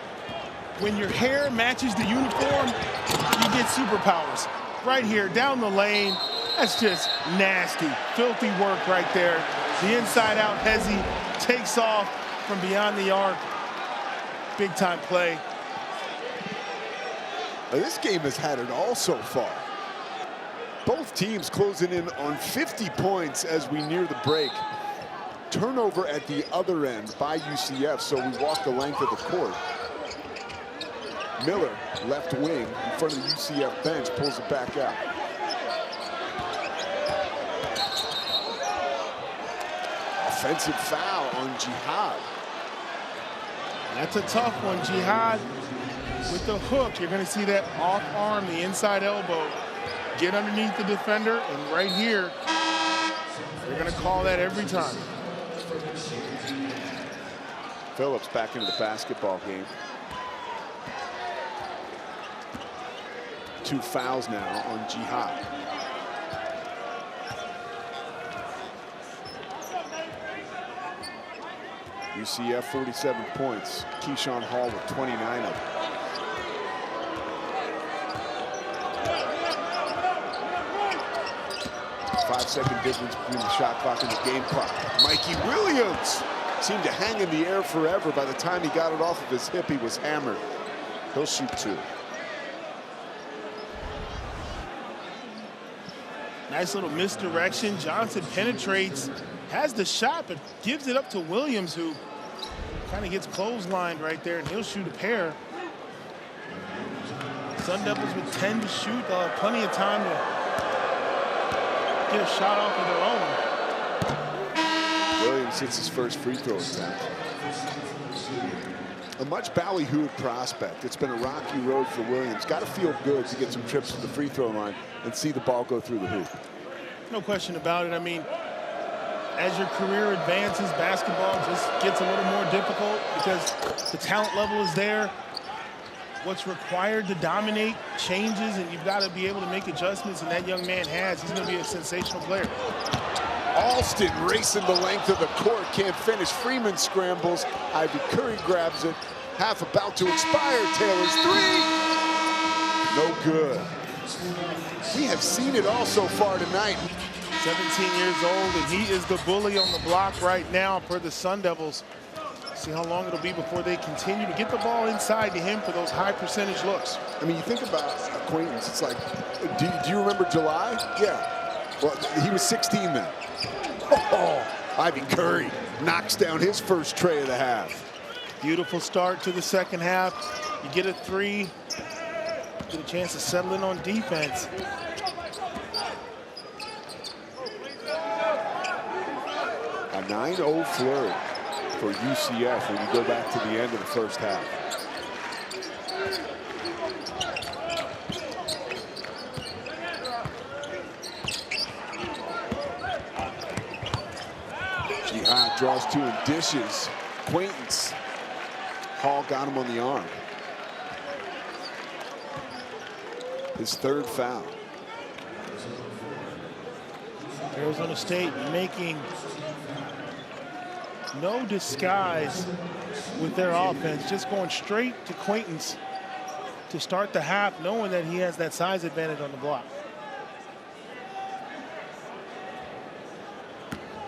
when your hair matches the uniform, you get superpowers. Right here, down the lane, that's just nasty, filthy work right there. The inside out hezzy takes off from beyond the arc. Big time play.
Now, this game has had it all so far. Both teams closing in on 50 points as we near the break. Turnover at the other end by UCF, so we walk the length of the court. Miller, left wing, in front of the UCF bench, pulls it back out. Offensive foul on Jihad.
That's a tough one. Jihad with the hook. You're going to see that off arm, the inside elbow, get underneath the defender, and right here, they're going to call that every time.
Phillips back into the basketball game. 2 fouls now on Jihad. UCF 47 points. Keyshawn Hall with 29 of them. 5-second difference between the shot clock and the game clock. Mikey Williams seemed to hang in the air forever. By the time he got it off of his hip, he was hammered. He'll shoot 2.
Nice little misdirection. Johnson penetrates, has the shot, but gives it up to Williams, who kind of gets clotheslined right there, and he'll shoot a pair. Sun Devils with 10 to shoot. They'll have plenty of time to get a shot off of their own.
Williams hits his first free throw attempt. A much ballyhooed prospect. It's been a rocky road for Williams. Got to feel good to get some trips to the free throw line and see the ball go through the hoop.
No question about it. I mean, as your career advances, basketball just gets a little more difficult because the talent level is there. What's required to dominate changes, and you've got to be able to make adjustments, and that young man has. He's going to be a sensational player.
Alston racing the length of the court, can't finish. Freeman scrambles. Ivy Curry grabs it. Half about to expire. Taylor's 3. No good. We have seen it all so far tonight.
17 years old, and he is the bully on the block right now for the Sun Devils. See how long it'll be before they continue to get the ball inside to him for those high percentage looks.
I mean, you think about acquaintance. It's like, do you remember July? Yeah. Well, he was 16 then. Oh, Ivy Curry knocks down his first tray of the half.
Beautiful start to the second half. You get a 3, get a chance to settle in on defense.
A 9-0 flurry for UCF when you go back to the end of the first half. Jihad draws 2 and dishes. Acquaintance. Hall got him on the arm. His 3rd foul.
Arizona State making no disguise with their offense, just going straight to Quaintance to start the half, knowing that he has that size advantage on the block.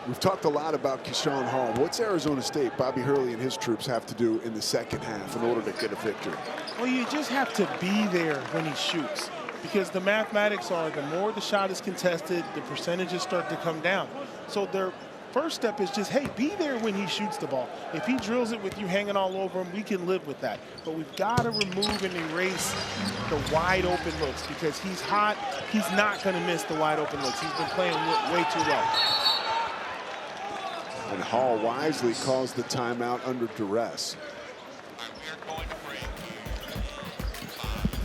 We've talked a lot about Keyshawn Hall. What's Arizona State, Bobby Hurley and his troops have to do in the second half in order to get a victory?
Well, you just have to be there when he shoots, because the mathematics are the more the shot is contested, the percentages start to come down. So they're first step is just, hey, be there when he shoots the ball. If he drills it with you hanging all over him, we can live with that. But we've got to remove and erase the wide open looks, because he's hot. He's not going to miss the wide open looks. He's been playing way too well.
And Hall wisely calls the timeout under duress.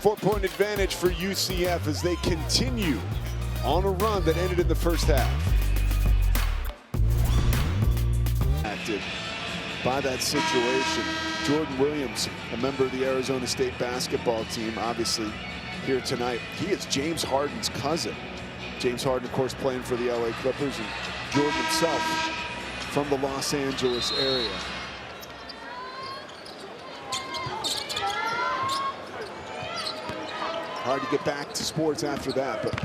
4-point advantage for UCF as they continue on a run that ended in the first half. Active by that situation. Jordan Williams, a member of the Arizona State basketball team, obviously here tonight. He is James Harden's cousin. James Harden, of course, playing for the LA Clippers, and Jordan himself from the Los Angeles area. Hard to get back to sports after that, but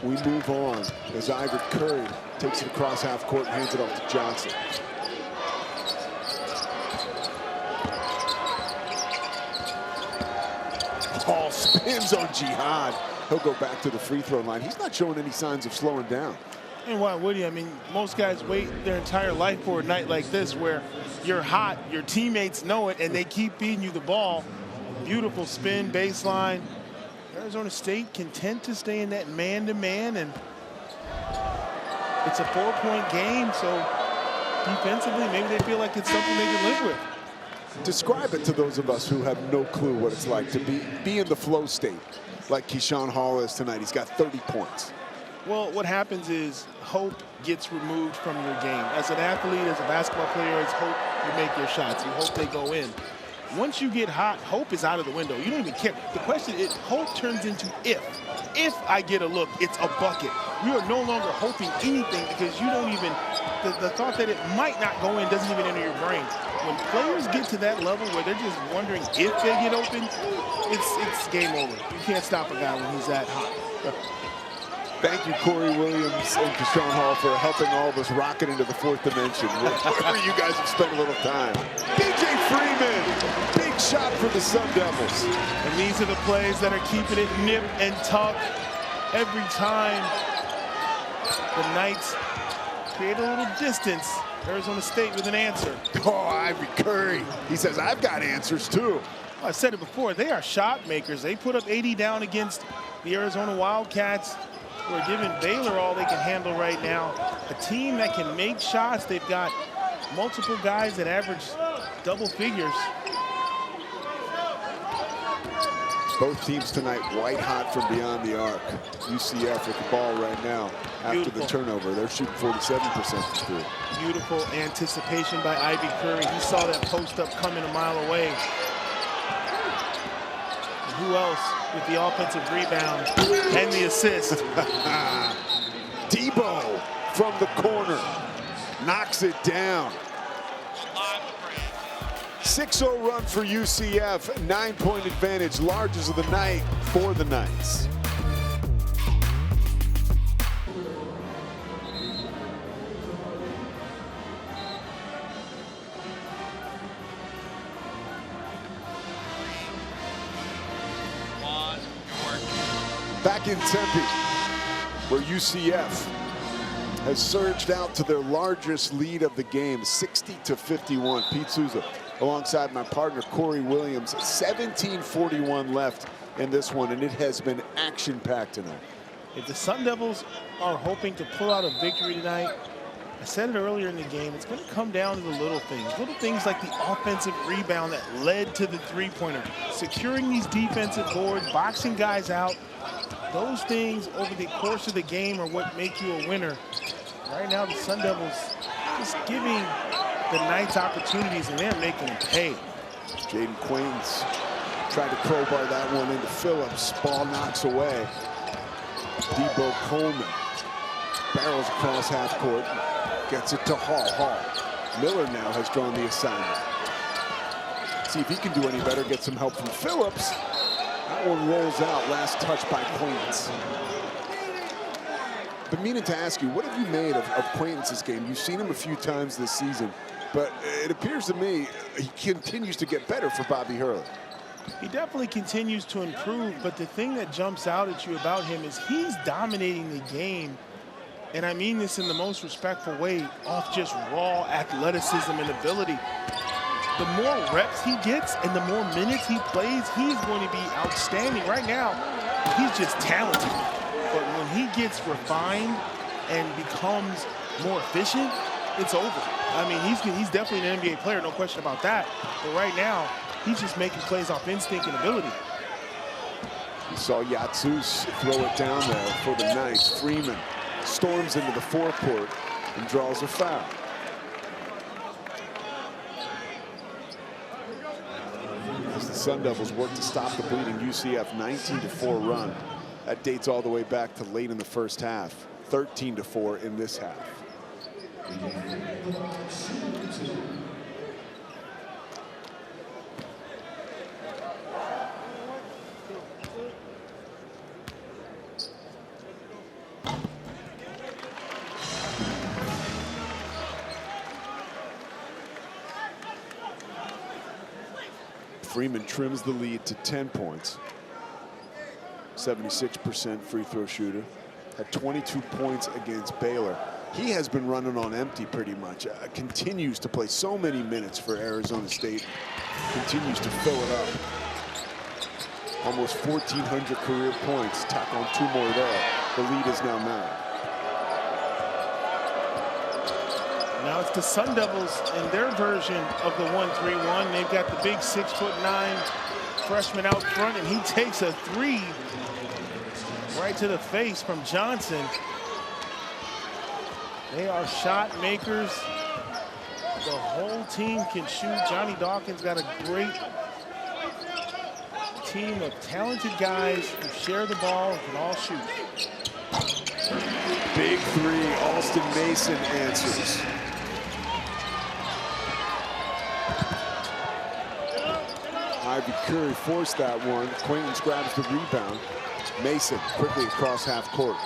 we move on as Ivory Curry takes it across half court and hands it off to Johnson. Hall spins on Jihad. He'll go back to the free throw line. He's not showing any signs of slowing down.
And why would he? I mean, most guys wait their entire life for a night like this where you're hot, your teammates know it, and they keep feeding you the ball. Beautiful spin, baseline. Arizona State content to stay in that man-to-man, and it's a 4-point game, so defensively, maybe they feel like it's something they can live with.
Describe it to those of us who have no clue what it's like to be in the flow state like Keyshawn Hall is tonight. He's got 30 points.
Well, what happens is hope gets removed from your game. As an athlete, as a basketball player, it's hope you make your shots. You hope they go in. Once you get hot, hope is out of the window. You don't even care. The question is, hope turns into if. If I get a look, it's a bucket. You are no longer hoping anything because you don't even, the thought that it might not go in doesn't even enter your brain. When players get to that level where they're just wondering if they get open, it's game over. You can't stop a guy when he's that hot.
Thank you, Corey Williams and Keyshawn Hall, for helping all of us rocket into the fourth dimension. Wherever you guys have spent a little time. DJ Freeman, big shot for the Sun Devils.
And these are the plays that are keeping it nip and tuck every time. The Knights create a little distance. Arizona State with an answer.
Oh, Ivory Curry. He says, I've got answers too.
Well, I said it before, they are shot makers. They put up 80 down against the Arizona Wildcats. We're giving Baylor all they can handle right now. A team that can make shots. They've got multiple guys that average double figures.
Both teams tonight white hot from beyond the arc. UCF with the ball right now after the turnover. They're shooting 47% from three.
Beautiful anticipation by Ivy Curry. He saw that post up coming a mile away. And who else with the offensive rebound and the assist?
Debo from the corner knocks it down. 6-0 run for UCF, 9-point advantage, largest of the night for the Knights. Back in Tempe, where UCF has surged out to their largest lead of the game, 60-51. Pete Souza alongside my partner Corey Williams. 17:41 left in this one, and it has been action-packed tonight.
If the Sun Devils are hoping to pull out a victory tonight, I said it earlier in the game, it's going to come down to the little things like the offensive rebound that led to the three-pointer, securing these defensive boards, boxing guys out. Those things over the course of the game are what make you a winner. Right now, the Sun Devils just giving the Knights opportunities, and they're making them pay.
Jaden Quains tried to crowbar that one into Phillips. Ball knocks away. Debo Coleman barrels across half court, gets it to Hall. Miller now has drawn the assignment. See if he can do any better, get some help from Phillips. That one rolls out, last touch by Quains. Been meaning to ask you, what have you made of Quains' game? You've seen him a few times this season, but it appears to me he continues to get better for Bobby Hurley.
He definitely continues to improve, but the thing that jumps out at you about him is he's dominating the game and I mean this in the most respectful way, off just raw athleticism and ability. The more reps he gets and the more minutes he plays, he's going to be outstanding. Right now, he's just talented. But when he gets refined and becomes more efficient, it's over. I mean, he's definitely an NBA player, no question about that. But right now, he's just making plays off instinct and ability.
You saw Yatsus throw it down there for the Knights. Freeman storms into the forecourt and draws a foul. As the Sun Devils work to stop the bleeding UCF 19-4 run. That dates all the way back to late in the first half. 13-4 in this half. Freeman trims the lead to 10 points. 76% free throw shooter. Had 22 points against Baylor. He has been running on empty pretty much. Continues to play so many minutes for Arizona State. Continues to fill it up. Almost 1,400 career points. Tack on 2 more there. The lead is now 9.
Now it's the Sun Devils in their version of the 1-3-1. They've got the big 6'9" freshman out front, and he takes a 3 right to the face from Johnson. They are shot makers. The whole team can shoot. Johnny Dawkins got a great team of talented guys who share the ball and can all shoot.
Big 3, Alston Mason answers. Ivy Curry forced that one. Quaintance grabs the rebound. Mason quickly across half court.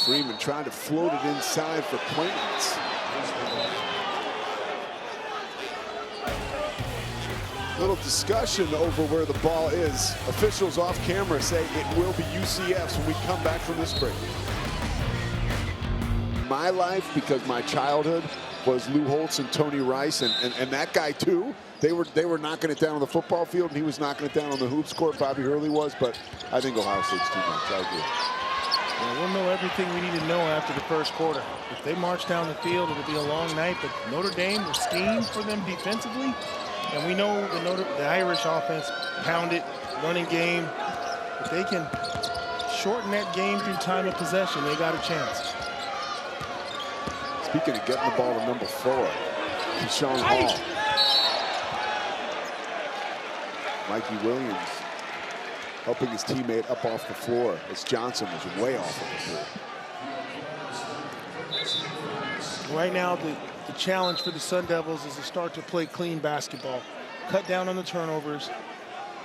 Freeman trying to float it inside for Quaintance. Little discussion over where the ball is. Officials off camera say it will be UCF's when we come back from this break. My life, because my childhood was Lou Holtz and Tony Rice, and that guy too. They were knocking it down on the football field, and he was knocking it down on the hoops court. Bobby Hurley was, but I think Ohio State's too much. I agree.
Yeah, we'll know everything we need to know after the first quarter. If they march down the field, it'll be a long night, but Notre Dame will scheme for them defensively. And we know the Irish offense pound it, running game. If they can shorten that game through time of possession, they got a chance.
Speaking of getting the ball to number 4, Deshaun Hall. Mikey Williams helping his teammate up off the floor as Johnson was way off of the floor.
Right now, the challenge for the Sun Devils is to start to play clean basketball. Cut down on the turnovers.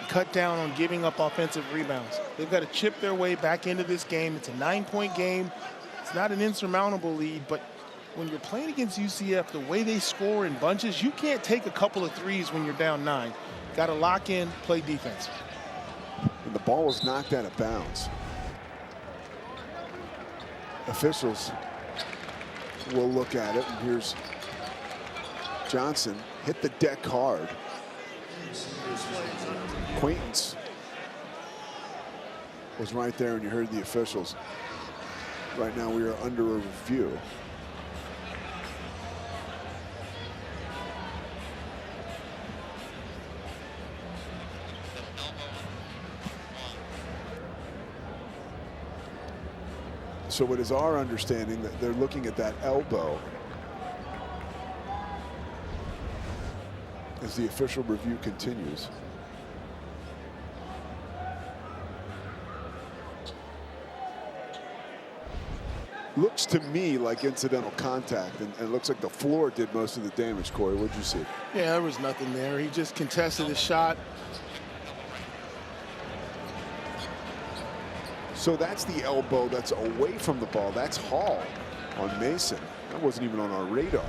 Cut down on giving up offensive rebounds. They've got to chip their way back into this game. It's a 9-point game. It's not an insurmountable lead, but when you're playing against UCF, the way they score in bunches, you can't take a couple of threes when you're down 9. Got to lock in, play defense.
And the ball was knocked out of bounds. Officials will look at it, and here's Johnson hit the deck hard. Quaintance was right there, and you heard the officials. Right now we are under a review. So it is our understanding that they're looking at that elbow as the official review continues. Looks to me like incidental contact, and it looks like the floor did most of the damage. Corey, what'd you see?
Yeah, there was nothing there. He just contested his shot.
So that's the elbow that's away from the ball. That's Hall on Mason. That wasn't even on our radar.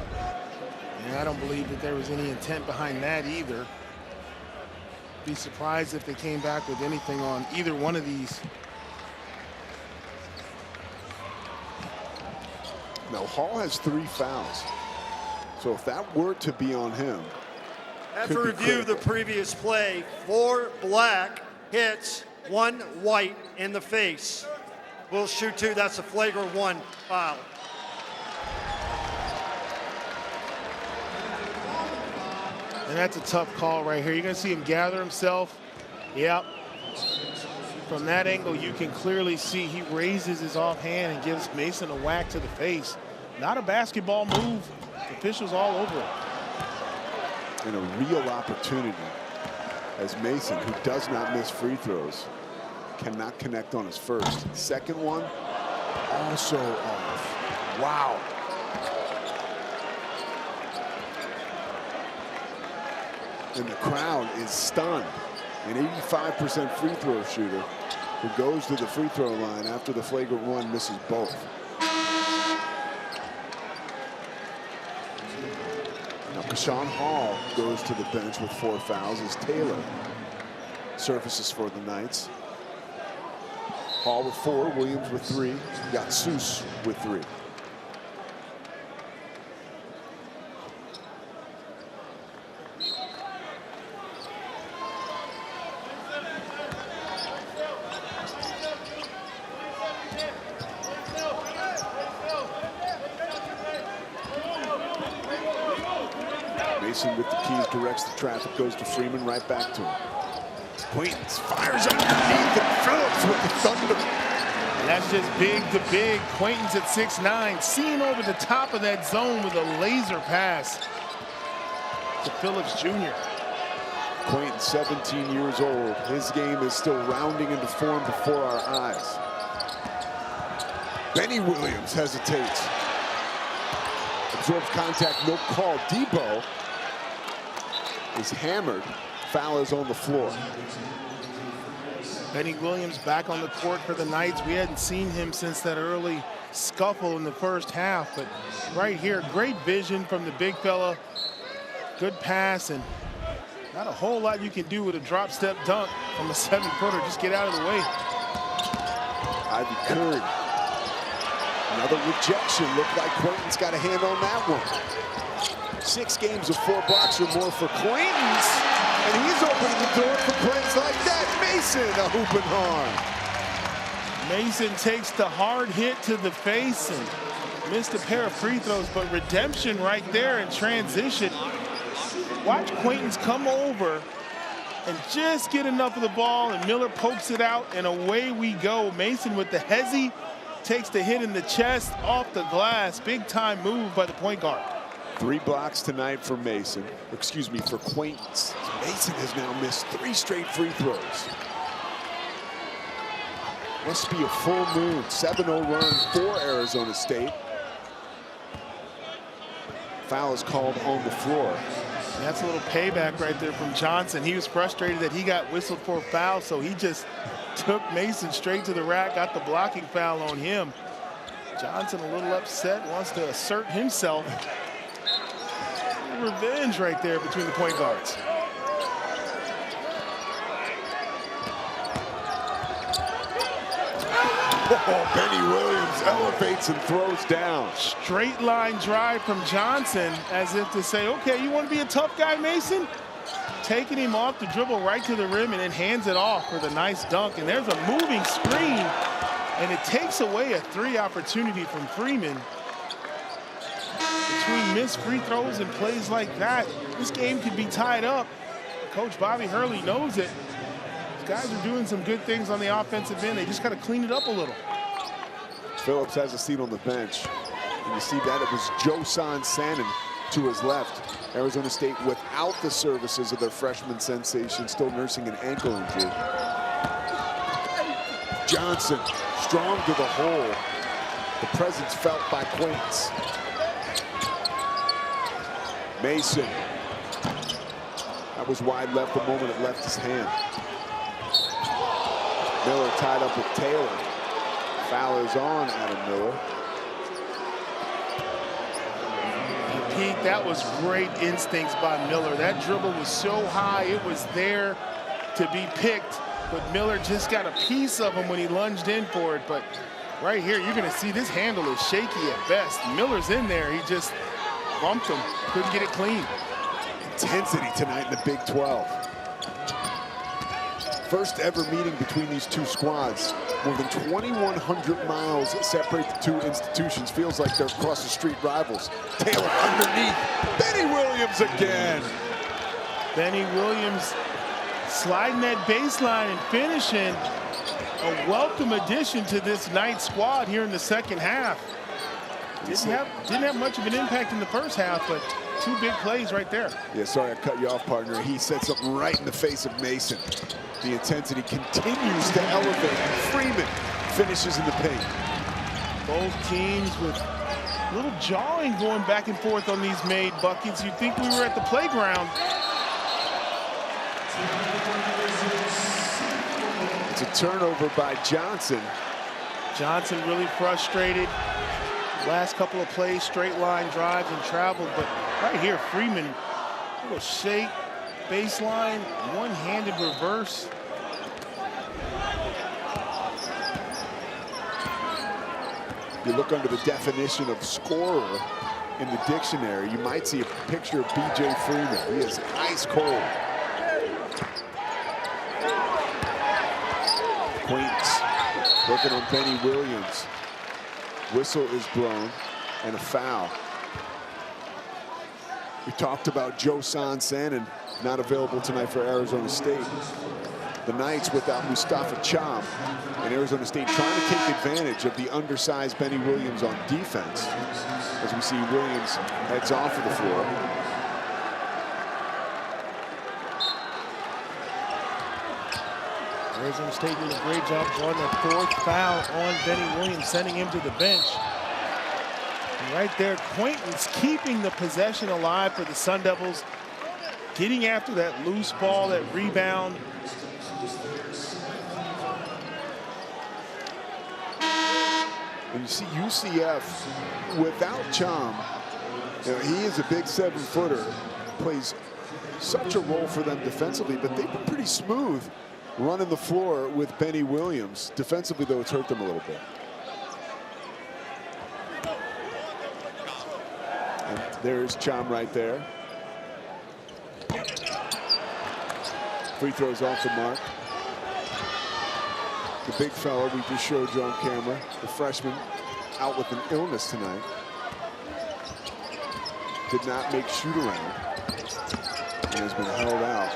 And I don't believe that there was any intent behind that either. Be surprised if they came back with anything on either one of these.
Now, Hall has 3 fouls. So if that were to be on him.
After review of the previous play, 4 black hits, 1 white in the face. We'll shoot 2. That's a flagrant 1 foul.
And that's a tough call right here. You're going to see him gather himself. Yep. From that angle, you can clearly see he raises his offhand and gives Mason a whack to the face. Not a basketball move. The officials all over it.
And a real opportunity as Mason, who does not miss free throws, cannot connect on his first. Second one, also off. Wow. And the crowd is stunned. An 85% free throw shooter who goes to the free throw line after the flagrant 1 misses both. Now, Kashawn Hall goes to the bench with 4 fouls as Taylor surfaces for the Knights. Hall with 4, Williams with 3, got Seuss with 3. Mason with the keys, directs the traffic, goes to Freeman, right back to him. Quaintance fires underneath, and Phillips with the thunder.
And that's just big to big. Quaintance at 6'9", seen over the top of that zone with a laser pass to Phillips Jr.
Quaintance, 17 years old. His game is still rounding into form before our eyes. Benny Williams hesitates. Absorbs contact, no call. Debo is hammered. Foul is on the floor.
Benny Williams back on the court for the Knights. We hadn't seen him since that early scuffle in the first half, but right here, great vision from the big fella. Good pass, and not a whole lot you can do with a drop step dunk from a 7-footer. Just get out of the way.
Ivy Curry. Another rejection. Looked like Quaintance got a hand on that one. 6 games of 4 blocks or more for Quaintance. And he's opening the door for plays like that. Mason, a hoop and harm.
Mason takes the hard hit to the face and missed a pair of free throws, but redemption right there in transition. Watch Quaintance come over and just get enough of the ball, and Miller pokes it out, and away we go. Mason with the hezzy, takes the hit in the chest off the glass. Big time move by the point guard.
3 blocks tonight for Mason. Excuse me, for Quaintance. Mason has now missed 3 straight free throws. Must be a full moon. 7-0 run for Arizona State. Foul is called on the floor.
That's a little payback right there from Johnson. He was frustrated that he got whistled for a foul, so he just took Mason straight to the rack, got the blocking foul on him. Johnson a little upset, wants to assert himself. Revenge right there between the point guards.
Oh, Benny Williams elevates and throws down.
Straight line drive from Johnson, as if to say, okay, you want to be a tough guy, Mason? Taking him off the dribble right to the rim and then hands it off for the nice dunk. And there's a moving screen, and it takes away a 3 opportunity from Freeman. Between missed free throws and plays like that, this game could be tied up. Coach Bobby Hurley knows it. These guys are doing some good things on the offensive end. They just got to clean it up a little.
Phillips has a seat on the bench. And you see that it was Joe Sansanin to his left. Arizona State without the services of their freshman sensation, still nursing an ankle injury. Johnson, strong to the hole. The presence felt by Quaintance. Mason. That was wide left the moment it left his hand. Miller tied up with Taylor. Foul is on Adam Miller.
peek. That was great instincts by Miller. That dribble was so high, it was there to be picked, but Miller just got a piece of him when he lunged in for it. But right here, you're gonna see this handle is shaky at best. Miller's in there, he just bumped him, couldn't get it clean.
Intensity tonight in the Big 12. First ever meeting between these two squads. More than 2,100 miles separate the two institutions. Feels like they're across the street rivals. Taylor underneath. Benny Williams again.
Benny Williams sliding that baseline and finishing. A welcome addition to this Knights squad here in the second half. Didn't have much of an impact in the first half, but two big plays right there.
Yeah, sorry I cut you off, partner. He sets up right in the face of Mason. The intensity continues to elevate, and Freeman finishes in the paint.
Both teams with a little jawing going back and forth on these made buckets. You'd think we were at the playground.
It's a turnover by Johnson.
Johnson really frustrated. Last couple of plays, straight line drives and traveled, but right here, Freeman, little shake, baseline, one-handed reverse.
You look under the definition of scorer in the dictionary, you might see a picture of B.J. Freeman. He is ice cold. Queens working on Benny Williams. Whistle is blown and a foul. We talked about Joe Sansanin not available tonight for Arizona State. The Knights without Mustafa Cham, and Arizona State trying to take advantage of the undersized Benny Williams on defense. As we see Williams heads off of the floor.
Arizona State doing a great job drawing that fourth foul on Benny Williams, sending him to the bench. And right there, Quaintance keeping the possession alive for the Sun Devils, getting after that loose ball, that rebound.
And you see UCF without Cham, you know, he is a big 7-footer, plays such a role for them defensively, but they've been pretty smooth running the floor with Benny Williams. Defensively, though, it's hurt them a little bit. And there's Cham right there. Free throws off the mark. The big fella we just showed you on camera, the freshman, out with an illness tonight. Did not make shoot around and has been held out.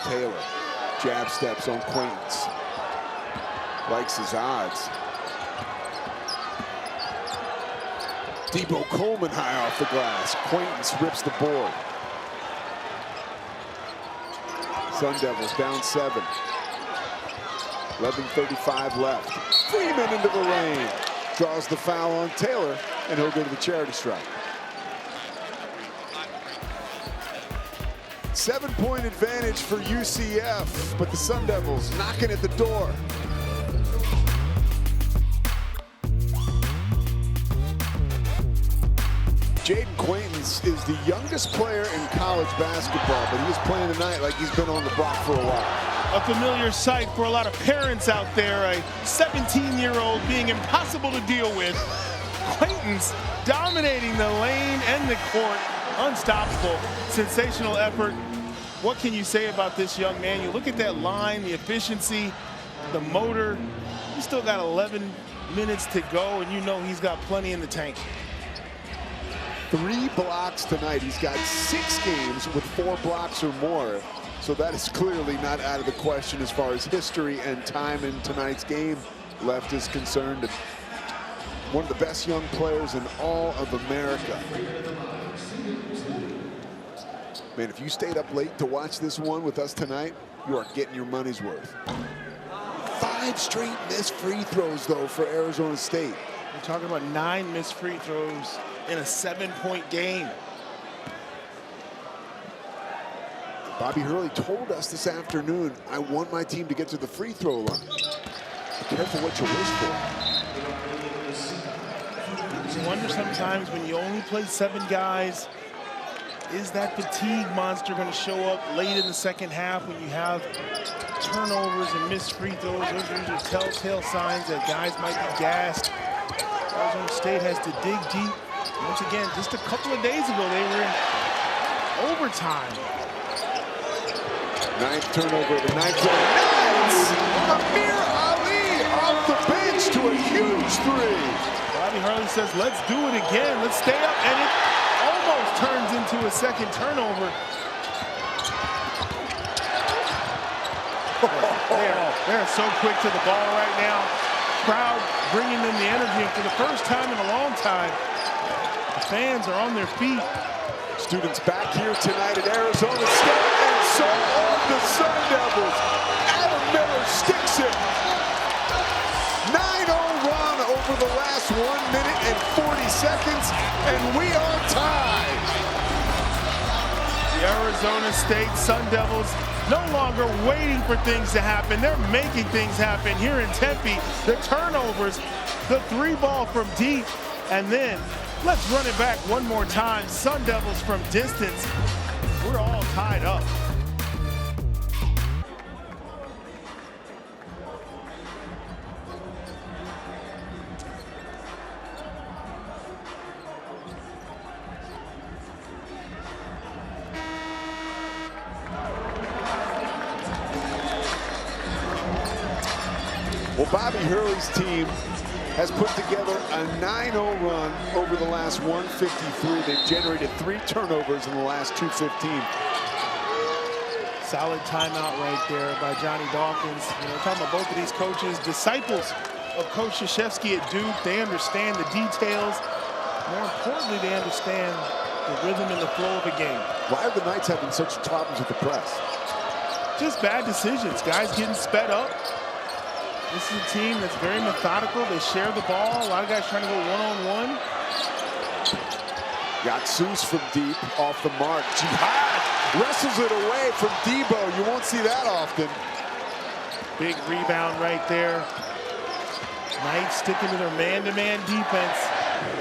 Taylor, jab steps on Quaintance. Likes his odds. Debo Coleman high off the glass. Quaintance rips the board. Sun Devils down 7. 11:35 left. Freeman into the lane. Draws the foul on Taylor, and he'll go to the charity stripe. 7-point advantage for UCF, but the Sun Devils knocking at the door. Jaden Quaintance is the youngest player in college basketball, but he's playing tonight like he's been on the block for a while.
A familiar sight for a lot of parents out there, a 17-year-old being impossible to deal with. Quaintance dominating the lane and the court, unstoppable, sensational effort. What can you say about this young man? You look at that line, the efficiency, the motor. He's still got 11 minutes to go, and you know he's got plenty in the tank.
3 blocks tonight. He's got 6 games with 4 blocks or more. So that is clearly not out of the question as far as history and time in tonight's game left is concerned. And one of the best young players in all of America. Man, if you stayed up late to watch this one with us tonight, you are getting your money's worth. 5 straight missed free throws, though, for Arizona State.
We're talking about 9 missed free throws in a 7-point game.
Bobby Hurley told us this afternoon, I want my team to get to the free throw line. Be careful what you wish for.
You wonder sometimes when you only play 7 guys, is that fatigue monster going to show up late in the second half when you have turnovers and missed free throws? Those are usually telltale signs that guys might be gassed. Arizona State has to dig deep. Once again, just a couple of days ago, they were in overtime.
9th turnover of the night for the Knights. Amir Ali off the bench to a huge 3.
Bobby Hurley says, let's do it again. Let's stay up. And it almost turns into a second turnover. They're so quick to the ball right now. Crowd bringing in the energy. And for the first time in a long time, the fans are on their feet.
Students back here tonight at Arizona State, and so are the Sun Devils. Adam Miller sticks it. 9-0 run over the last 1 minute and 40 seconds, and we are tied.
The Arizona State Sun Devils no longer waiting for things to happen. They're making things happen here in Tempe. The turnovers, the 3-ball from deep, and then let's run it back one more time. Sun Devils from distance. We're all tied up.
Well, Bobby Hurley's team has put together a 9-0 run over the last 153. They've generated 3 turnovers in the last 215.
Solid timeout right there by Johnny Dawkins. You know, talking about both of these coaches, disciples of Coach Krzyzewski at Duke. They understand the details. More importantly, they understand the rhythm and the flow of a game.
Why are the Knights having such problems with the press?
Just bad decisions. Guys getting sped up. This is a team that's very methodical. They share the ball. A lot of guys trying to go one-on-one.
Got Seuss from deep, off the mark. Jihad wrestles it away from Debo. You won't see that often.
Big rebound right there. Knights sticking to their man-to-man defense.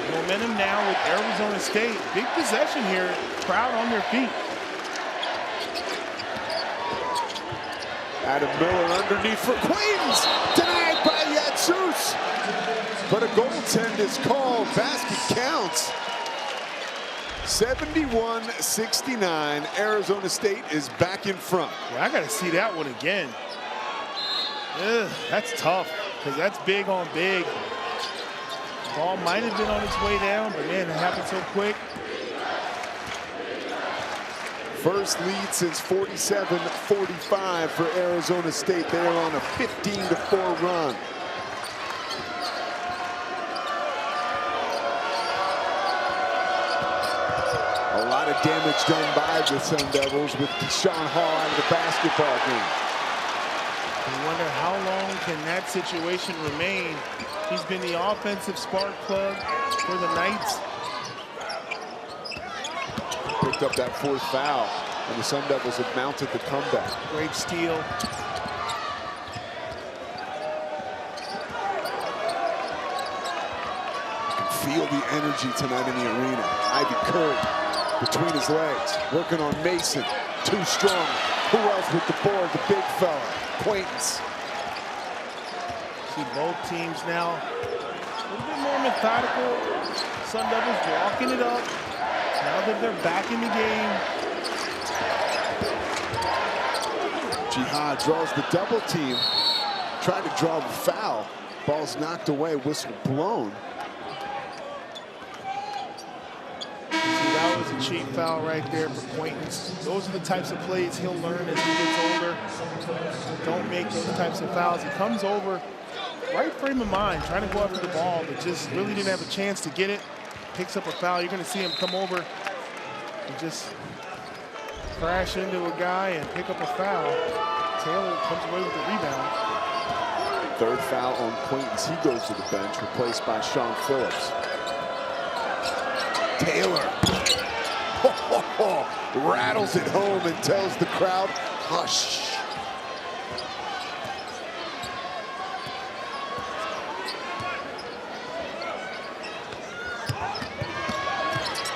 Momentum now with Arizona State. Big possession here. Crowd on their feet.
Adam Miller underneath for Queens. Denied by Yatsus. But a goaltend is called. Basket counts. 71-69. Arizona State is back in front.
Yeah, I got to see that one again. Ugh, that's tough because that's big on big. Ball might have been on its way down, but man, it happened so quick.
First lead since 47-45 for Arizona State. They are on a 15-4 run. A lot of damage done by the Sun Devils with Deshaun Hall out of the basketball game.
I wonder how long can that situation remain. He's been the offensive spark plug for the Knights.
Picked up that 4th foul, and the Sun Devils have mounted the comeback.
Great steal.
You can feel the energy tonight in the arena. Ivy Curry between his legs, working on Mason. Too strong. Who else with the board? The big fella, Quaintance.
See both teams now a little bit more methodical. Sun Devils walking it up. Now that they're back in the game.
Jihad draws the double team. Tried to draw the foul. Ball's knocked away, whistle blown.
See, that was a cheap foul right there for Quaintance. Those are the types of plays he'll learn as he gets older. Don't make those types of fouls. He comes over, right frame of mind, trying to go after the ball, but just really didn't have a chance to get it. Picks up a foul. You're going to see him come over and just crash into a guy and pick up a foul. Taylor comes away with the rebound.
3rd foul on Quaintance. He goes to the bench, replaced by Sean Phillips. Taylor rattles it home and tells the crowd, hush.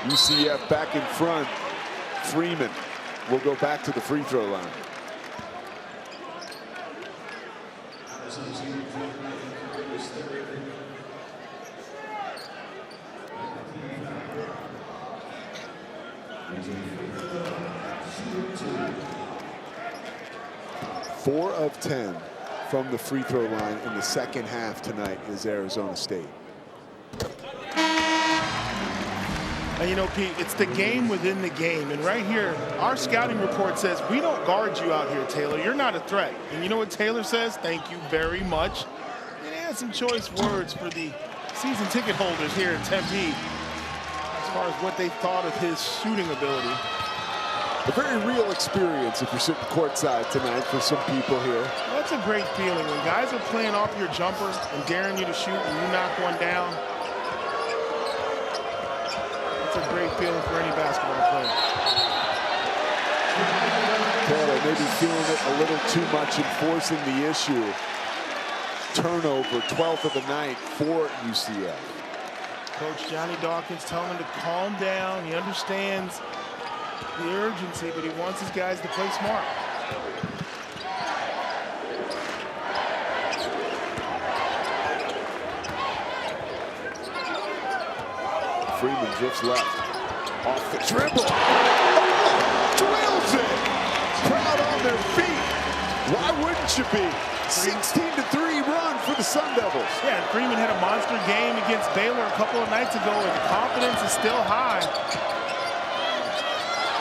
UCF back in front. Freeman will go back to the free throw line. Four of 10 from the free throw line in the second half tonight is Arizona State.
And you know, Pete, it's the game within the game. And right here, our scouting report says, we don't guard you out here, Taylor. You're not a threat. And you know what Taylor says? Thank you very much. And he had some choice words for the season ticket holders here in Tempe as far as what they thought of his shooting ability.
A very real experience if you're sitting courtside tonight for some people here.
Well, that's a great feeling when guys are playing off your jumper and daring you to shoot and you knock one down. That's a great feeling for any basketball player.
Taylor maybe feeling it a little too much and forcing the issue. Turnover, 12th of the night for UCF.
Coach Johnny Dawkins telling him to calm down. He understands the urgency, but he wants his guys to play smart.
Freeman drifts left. Off the dribble. Oh, drills it. Crowd on their feet. Why wouldn't you be? 16-3 run for the Sun Devils.
Yeah, and Freeman had a monster game against Baylor a couple of nights ago, and the confidence is still high.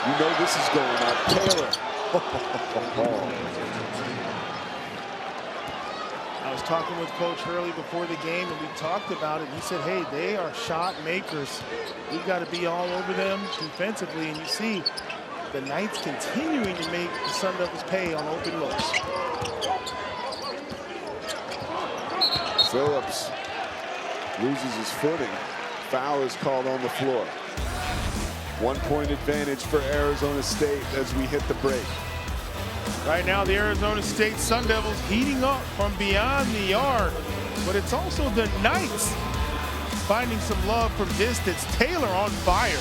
You know this is going up. Taylor.
I was talking with Coach Hurley before the game, and we talked about it. He said, hey, they are shot makers. We've got to be all over them defensively. And you see the Knights continuing to make the Sun Devils pay on open looks.
Phillips loses his footing. Foul is called on the floor. 1 point advantage for Arizona State as we hit the break.
Right now, the Arizona State Sun Devils heating up from beyond the arc, but it's also the Knights finding some love from distance. Taylor on fire.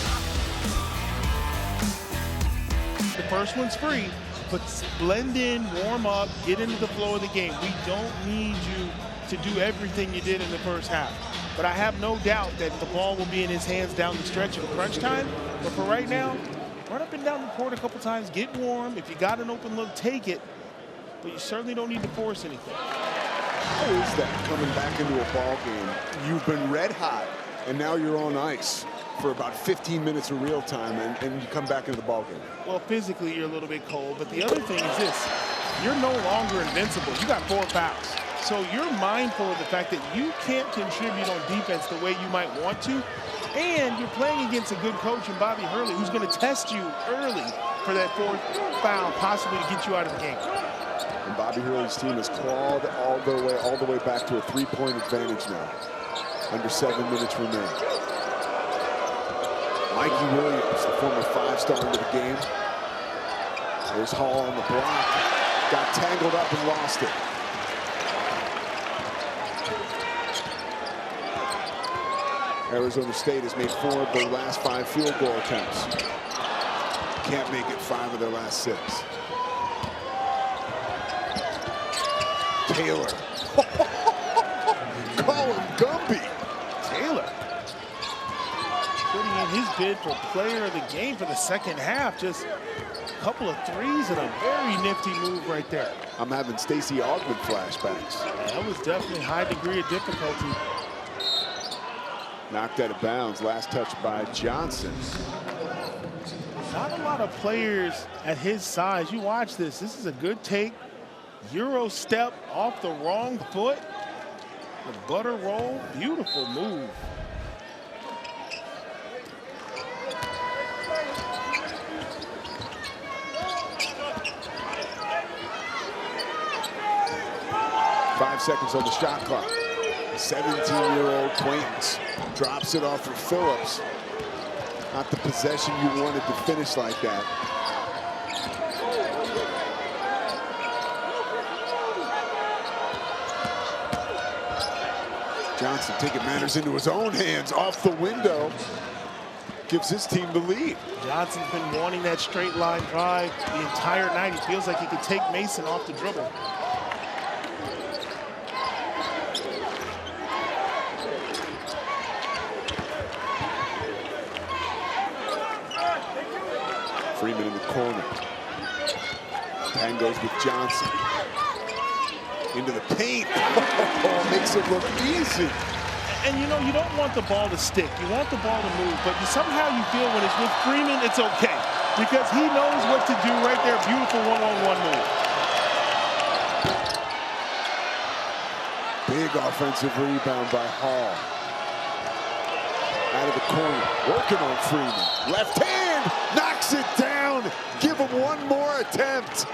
The first one's free, but blend in, warm up, get into the flow of the game. We don't need you to do everything you did in the first half. But I have no doubt that the ball will be in his hands down the stretch in crunch time. But for right now, run up and down the court a couple times, get warm. If you got an open look, take it. But you certainly don't need to force anything.
How is that coming back into a ball game? You've been red hot, and now you're on ice for about 15 minutes of real time, and you come back into the ball game.
Well, physically, you're a little bit cold. But the other thing is this. You're no longer invincible. You got 4 fouls. So you're mindful of the fact that you can't contribute on defense the way you might want to. And you're playing against a good coach in Bobby Hurley, who's going to test you early for that 4th foul, possibly to get you out of the game.
And Bobby Hurley's team has clawed all the way back to a 3-point advantage now. Under 7 minutes remaining. Mikey Williams, the former 5-star into the game. There's Hall on the block. Got tangled up and lost it. Arizona State has made 4 of their last 5 field goal attempts. Can't make it 5 of their last 6. Taylor. Call him Gumby.
Taylor putting in his bid for player of the game for the second half. Just a couple of threes and a very nifty move right there.
I'm having Stacey Augmon flashbacks.
That was definitely a high degree of difficulty.
Knocked out of bounds. Last touch by Johnson.
Not a lot of players at his size. You watch this. This is a good take. Euro step off the wrong foot. The butter roll. Beautiful move.
Five seconds on the shot clock. 17-year-old Quaintance drops it off for Phillips. Not the possession you wanted to finish like that. Johnson taking matters into his own hands off the window. gives his team the lead.
Johnson's been wanting that straight line drive the entire night. He feels like he could take Mason off the dribble.
Freeman in the corner. Tangos with Johnson. Into the paint. Oh, makes it look easy.
And you know, you don't want the ball to stick. You want the ball to move, but somehow you feel when it's with Freeman, it's okay. Because he knows what to do right there. Beautiful one-on-one move.
Big offensive rebound by Hall. Out of the corner, working on Freeman. Left hand, knocks it down. Give him one more attempt.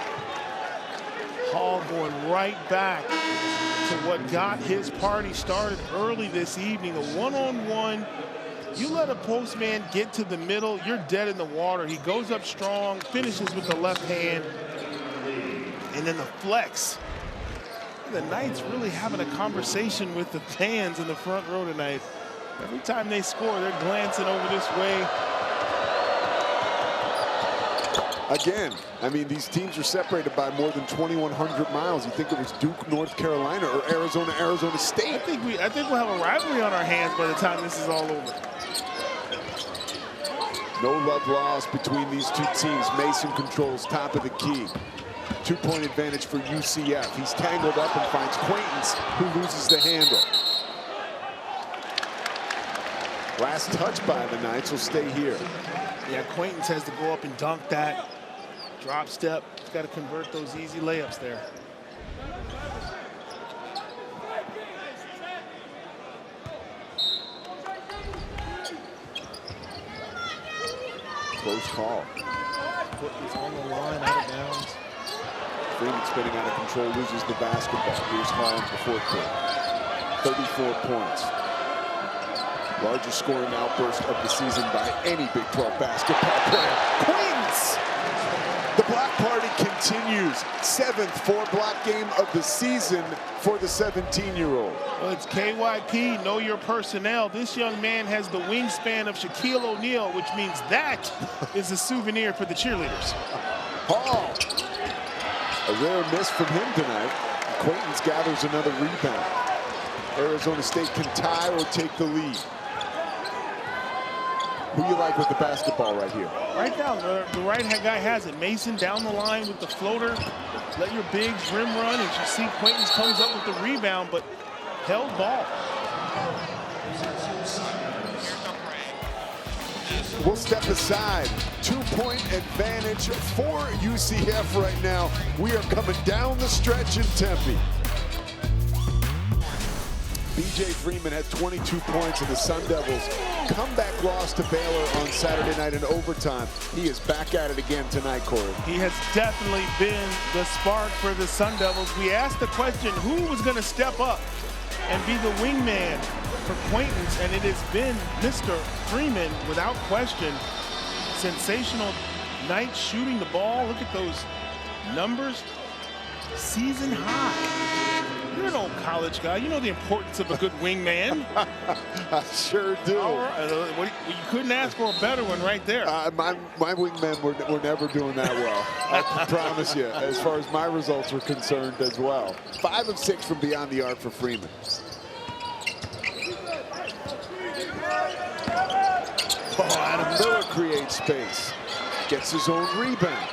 Hall going right back to what got his party started early this evening. A one-on-one. You let a postman get to the middle, you're dead in the water. He goes up strong, finishes with the left hand, and then the flex. The Knights really having a conversation with the fans in the front row tonight. Every time they score, they're glancing over this way.
Again, I mean, these teams are separated by more than 2,100 miles. You think it was Duke, North Carolina, or Arizona, Arizona State?
I think we'll have a rivalry on our hands by the time this is all over.
No love lost between these two teams. Mason controls top of the key. 2-point advantage for UCF. He's tangled up and finds Quaintance, who loses the handle. Last touch by the Knights will stay here.
Yeah, Quaintance has to go up and dunk that. Drop step. He's got to convert those easy layups there.
Close call.
Foot is on the line, out of bounds.
Freeman spinning out of control, loses the basketball. Here's Hall in the fourth quarter. 34 points. Largest scoring outburst of the season by any Big 12 basketball player. Queens! The block party continues. 7th four-block game of the season for the 17-year-old.
Well, it's KYP, know your personnel. This young man has the wingspan of Shaquille O'Neal, which means that is a souvenir for the cheerleaders.
Hall. A rare miss from him tonight. Quaintance gathers another rebound. Arizona State can tie or take the lead. Who you like with the basketball right here?
Right down, the right guy has it. Mason down the line with the floater. Let your bigs rim run, and you see Quaintance comes up with the rebound, but held ball.
We'll step aside. 2-point advantage for UCF right now. We are coming down the stretch in Tempe. B.J. Freeman had 22 points in the Sun Devils' comeback loss to Baylor on Saturday night in overtime. He is back at it again tonight, Corey.
He has definitely been the spark for the Sun Devils. We asked the question, who was going to step up and be the wingman for Quaintance, and it has been Mr. Freeman without question. Sensational night shooting the ball. Look at those numbers. Season high. You're an old college guy. You know the importance of a good wingman.
I sure do.
All right. You couldn't ask for a better one right there.
My wingmen were never doing that well. I can promise you, as far as my results were concerned as well. 5 of 6 from beyond the arc for Freeman. Oh, Adam Miller creates space. Gets his own rebound.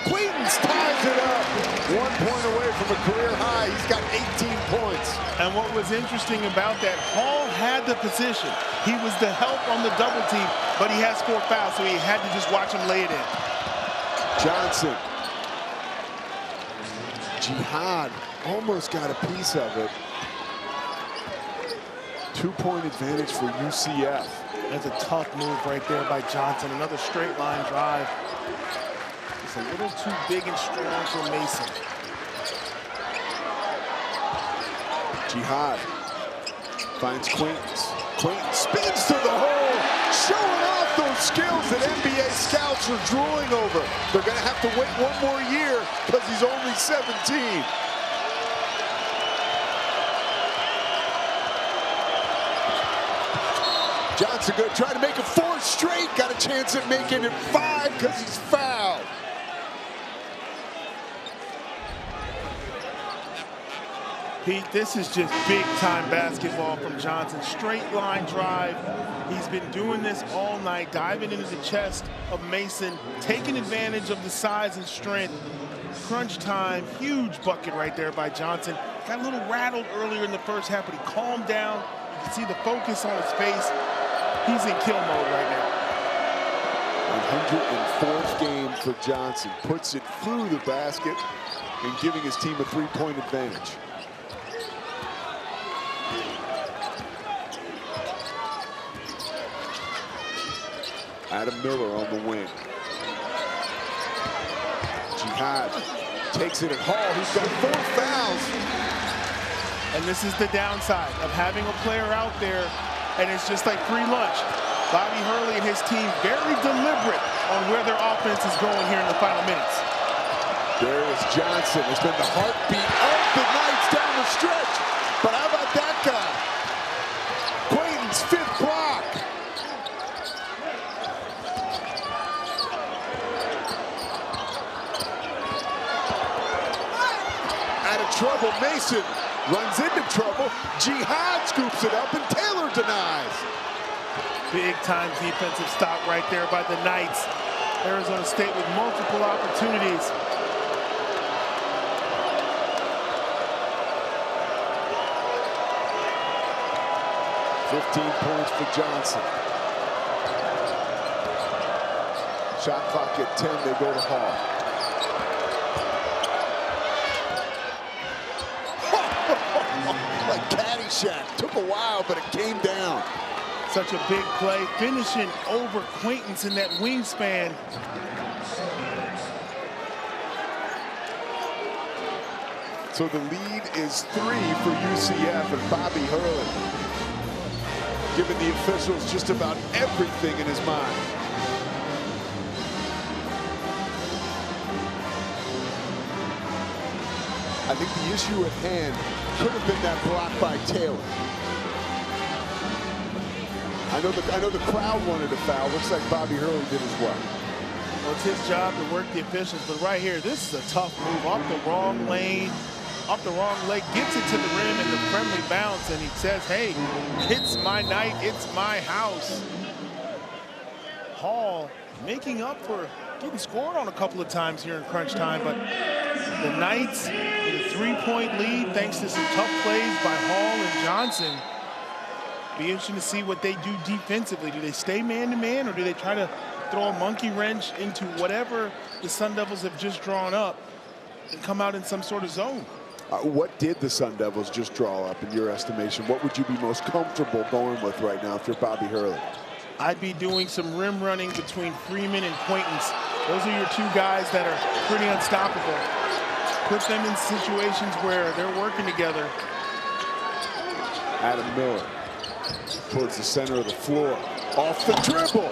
Quaintance ties it up. 1 point away from a career high. He's got 18 points.
And what was interesting about that, Hall had the position. He was the help on the double team, but he has 4 fouls, so he had to just watch him lay it in.
Johnson. Jihad almost got a piece of it. 2-point advantage for UCF.
That's a tough move right there by Johnson. Another straight line drive. It's a little too big and strong for Mason.
Jihad finds Quaintance. Quaintance spins to the hole, showing off those skills that NBA scouts are drooling over. They're going to have to wait 1 more year because he's only 17. Johnson going to try to make it 4 straight. Got a chance at making it 5 because he's fouled.
Pete, this is just big-time basketball from Johnson. Straight line drive. He's been doing this all night, diving into the chest of Mason, taking advantage of the size and strength. Crunch time, huge bucket right there by Johnson. Got a little rattled earlier in the first half, but he calmed down. You can see the focus on his face. He's in kill mode right now.
104th game for Johnson. Puts it through the basket and giving his team a 3-point advantage. Adam Miller on the wing. Jihad takes it at Hall. He's got 4 fouls.
And this is the downside of having a player out there, and it's just like free lunch. Bobby Hurley and his team very deliberate on where their offense is going here in the final minutes.
Darius Johnson has been the heartbeat of the Knights down the stretch. But how about that guy? Quayton's 5th block. Out of trouble, Mason runs into trouble. Jihad scoops it up and Taylor denies.
Big-time defensive stop right there by the Knights. Arizona State with multiple opportunities.
$15 points for Johnson. Shot clock at 10, they go to Hall. Like Caddyshack, took a while, but it came down.
Such a big play, finishing over Quayton's in that wingspan.
So the lead is 3 for UCF and Bobby Hurley, giving the officials just about everything in his mind. I think the issue at hand could have been that block by Taylor. I know the crowd wanted a foul. Looks like Bobby Hurley did as well.
Well, it's his job to work the officials, but right here, this is a tough move. Off the wrong lane, off the wrong leg, gets it to the rim in the friendly bounce, and he says, hey, it's my night, it's my house. Hall making up for getting scored on a couple of times here in crunch time, but the Knights with a 3-point lead thanks to some tough plays by Hall and Johnson. Be interesting to see what they do defensively. Do they stay man-to-man, or do they try to throw a monkey wrench into whatever the Sun Devils have just drawn up and come out in some sort of zone?
What did the Sun Devils just draw up in your estimation? What would you be most comfortable going with right now if you're Bobby Hurley?
I'd be doing some rim running between Freeman and Quayton's. Those are your 2 guys that are pretty unstoppable. Put them in situations where they're working together.
Adam Miller towards the center of the floor. Off the dribble.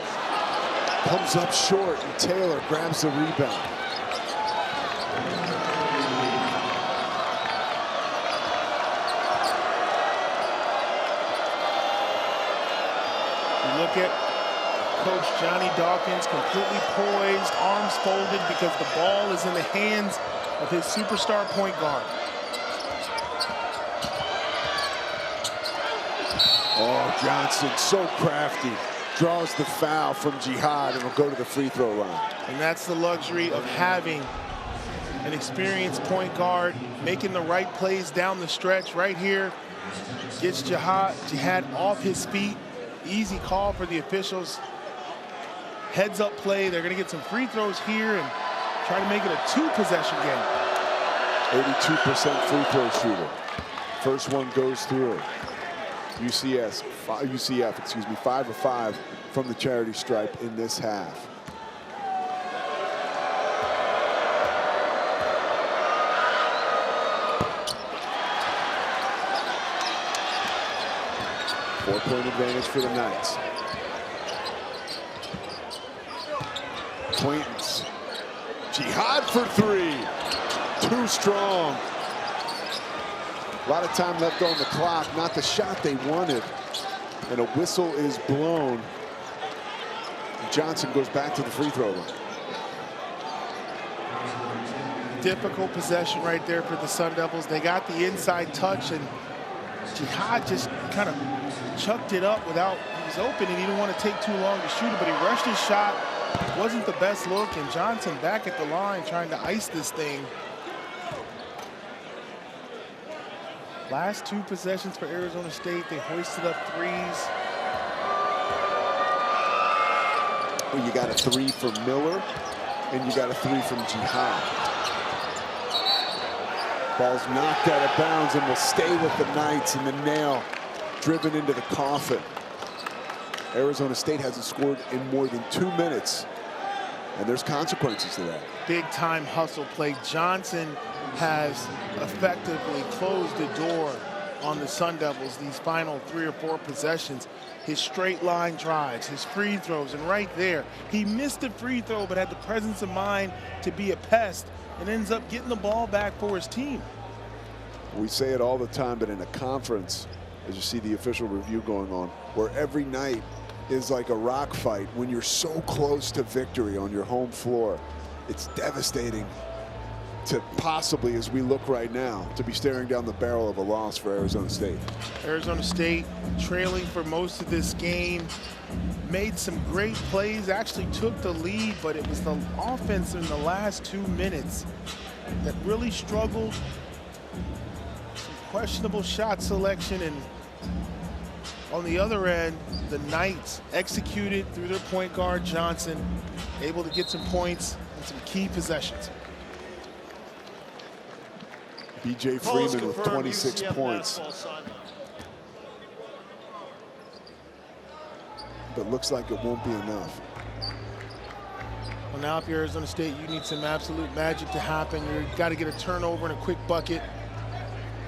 Comes up short, and Taylor grabs the rebound.
You look at Coach Johnny Dawkins, completely poised, arms folded, because the ball is in the hands of his superstar point guard.
Oh, Johnson, so crafty. Draws the foul from Jihad and will go to the free throw line.
And that's the luxury of having an experienced point guard, making the right plays down the stretch. Right here, gets Jihad off his feet. Easy call for the officials. Heads up play. They're going to get some free throws here and try to make it a 2-possession game.
82% free throw shooter. First one goes through. UCF, 5 of 5 from the charity stripe in this half. Four-point advantage for the Knights. Quayton's. Jihad for 3. Too strong. A lot of time left on the clock. Not the shot they wanted. And a whistle is blown. Johnson goes back to the free throw line.
Difficult possession right there for the Sun Devils. They got the inside touch, and Jihad just kind of chucked it up without, he was open and he didn't want to take too long to shoot it, but he rushed his shot. Wasn't the best look, and Johnson back at the line trying to ice this thing. Last 2 possessions for Arizona State, they hoisted up threes.
Well, you got a 3 from Miller, and you got a 3 from Jihad. Ball's knocked out of bounds and will stay with the Knights, and the nail driven into the coffin. Arizona State hasn't scored in more than 2 minutes, and there's consequences to that.
Big time hustle play. Johnson has effectively closed the door on the Sun Devils these final 3 or 4 possessions. His straight line drives, his free throws, and right there, he missed the free throw but had the presence of mind to be a pest and ends up getting the ball back for his team.
We say it all the time, but in a conference, as you see the official review going on, where every night is like a rock fight, when you're so close to victory on your home floor, it's devastating to possibly, as we look right now, to be staring down the barrel of a loss for Arizona State.
Arizona State trailing for most of this game, made some great plays, actually took the lead, but it was the offense in the last 2 minutes that really struggled. Some questionable shot selection, and on the other end, the Knights executed through their point guard, Johnson, able to get some points and some key possessions.
B.J. Freeman with 26 points. But looks like it won't be enough.
Well, now if you're Arizona State, you need some absolute magic to happen. You've got to get a turnover and a quick bucket.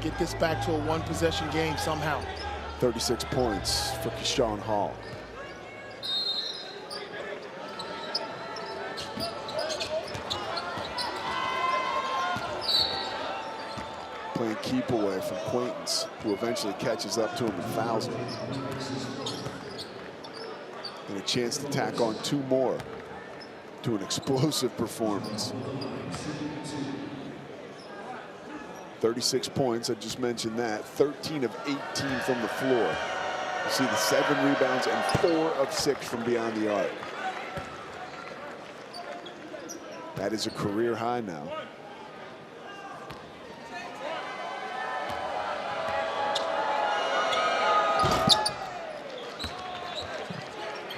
Get this back to a 1-possession game somehow.
36 points for Keyshawn Hall. Playing keep away from Quaintance, who eventually catches up to him and fouls him. And a chance to tack on 2 more to an explosive performance. 36 points, I just mentioned that. 13 of 18 from the floor. You see the 7 rebounds and 4 of 6 from beyond the arc. That is a career high now.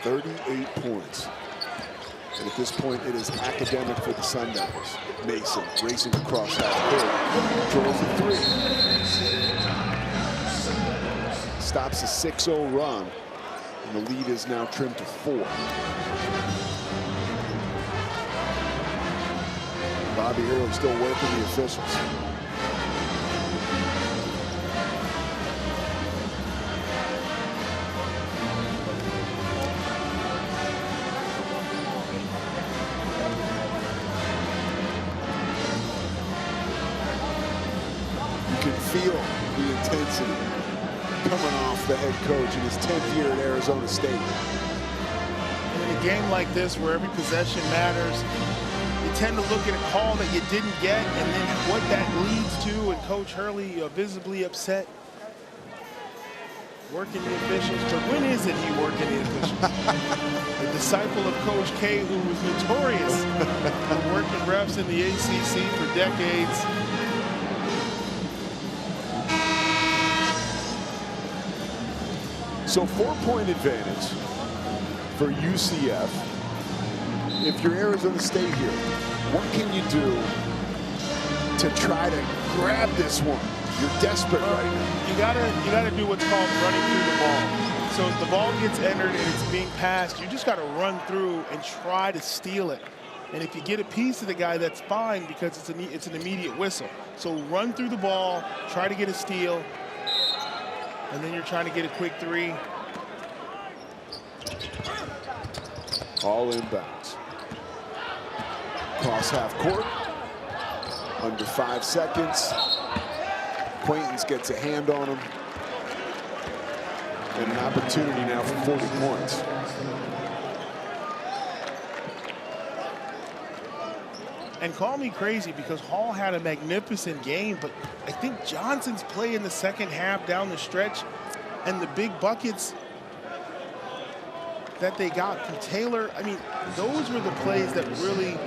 38 points. And at this point, it is academic for the Sun Devils. Mason racing across half court, draws a 3. Stops a 6-0 run, and the lead is now trimmed to 4. Bobby Hurley still working the officials. Feel the intensity coming off the head coach in his 10th year at Arizona State.
In a game like this, where every possession matters, you tend to look at a call that you didn't get and then what that leads to, and Coach Hurley visibly upset. Working the officials, but when isn't he working the officials? The disciple of Coach K, who was notorious for working refs in the ACC for decades.
So 4-point advantage for UCF. If you're Arizona State here, what can you do to try to grab this one? You're desperate right now.
You gotta do what's called running through the ball. So if the ball gets entered and it's being passed, you just gotta run through and try to steal it. And if you get a piece of the guy, that's fine, because it's an immediate whistle. So run through the ball, try to get a steal, and then you're trying to get a quick 3.
All inbounds. Cross half court. Under 5 seconds. Quaintance gets a hand on him. and an opportunity now for 40 points.
And call me crazy because Hall had a magnificent game, but I think Johnson's play in the second half down the stretch and the big buckets that they got from Taylor, I mean, those were the plays that really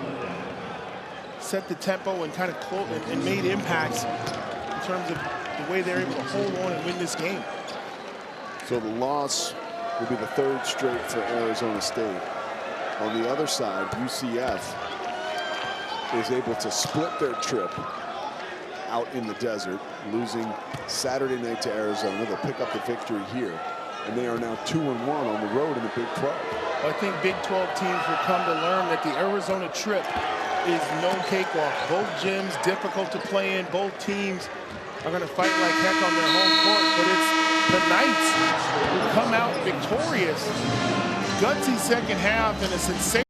set the tempo and kind of and made impacts in terms of the way they're able to hold on and win this game.
So the loss will be the third straight for Arizona State. On the other side, UCF is able to split their trip out in the desert, losing Saturday night to Arizona. They'll pick up the victory here, and they are now 2-1 on the road in the Big 12.
I think Big 12 teams will come to learn that the Arizona trip is no cakewalk. Both gyms difficult to play in. Both teams are going to fight like heck on their home court, but it's the Knights who come out victorious. Gutsy second half and a sensation.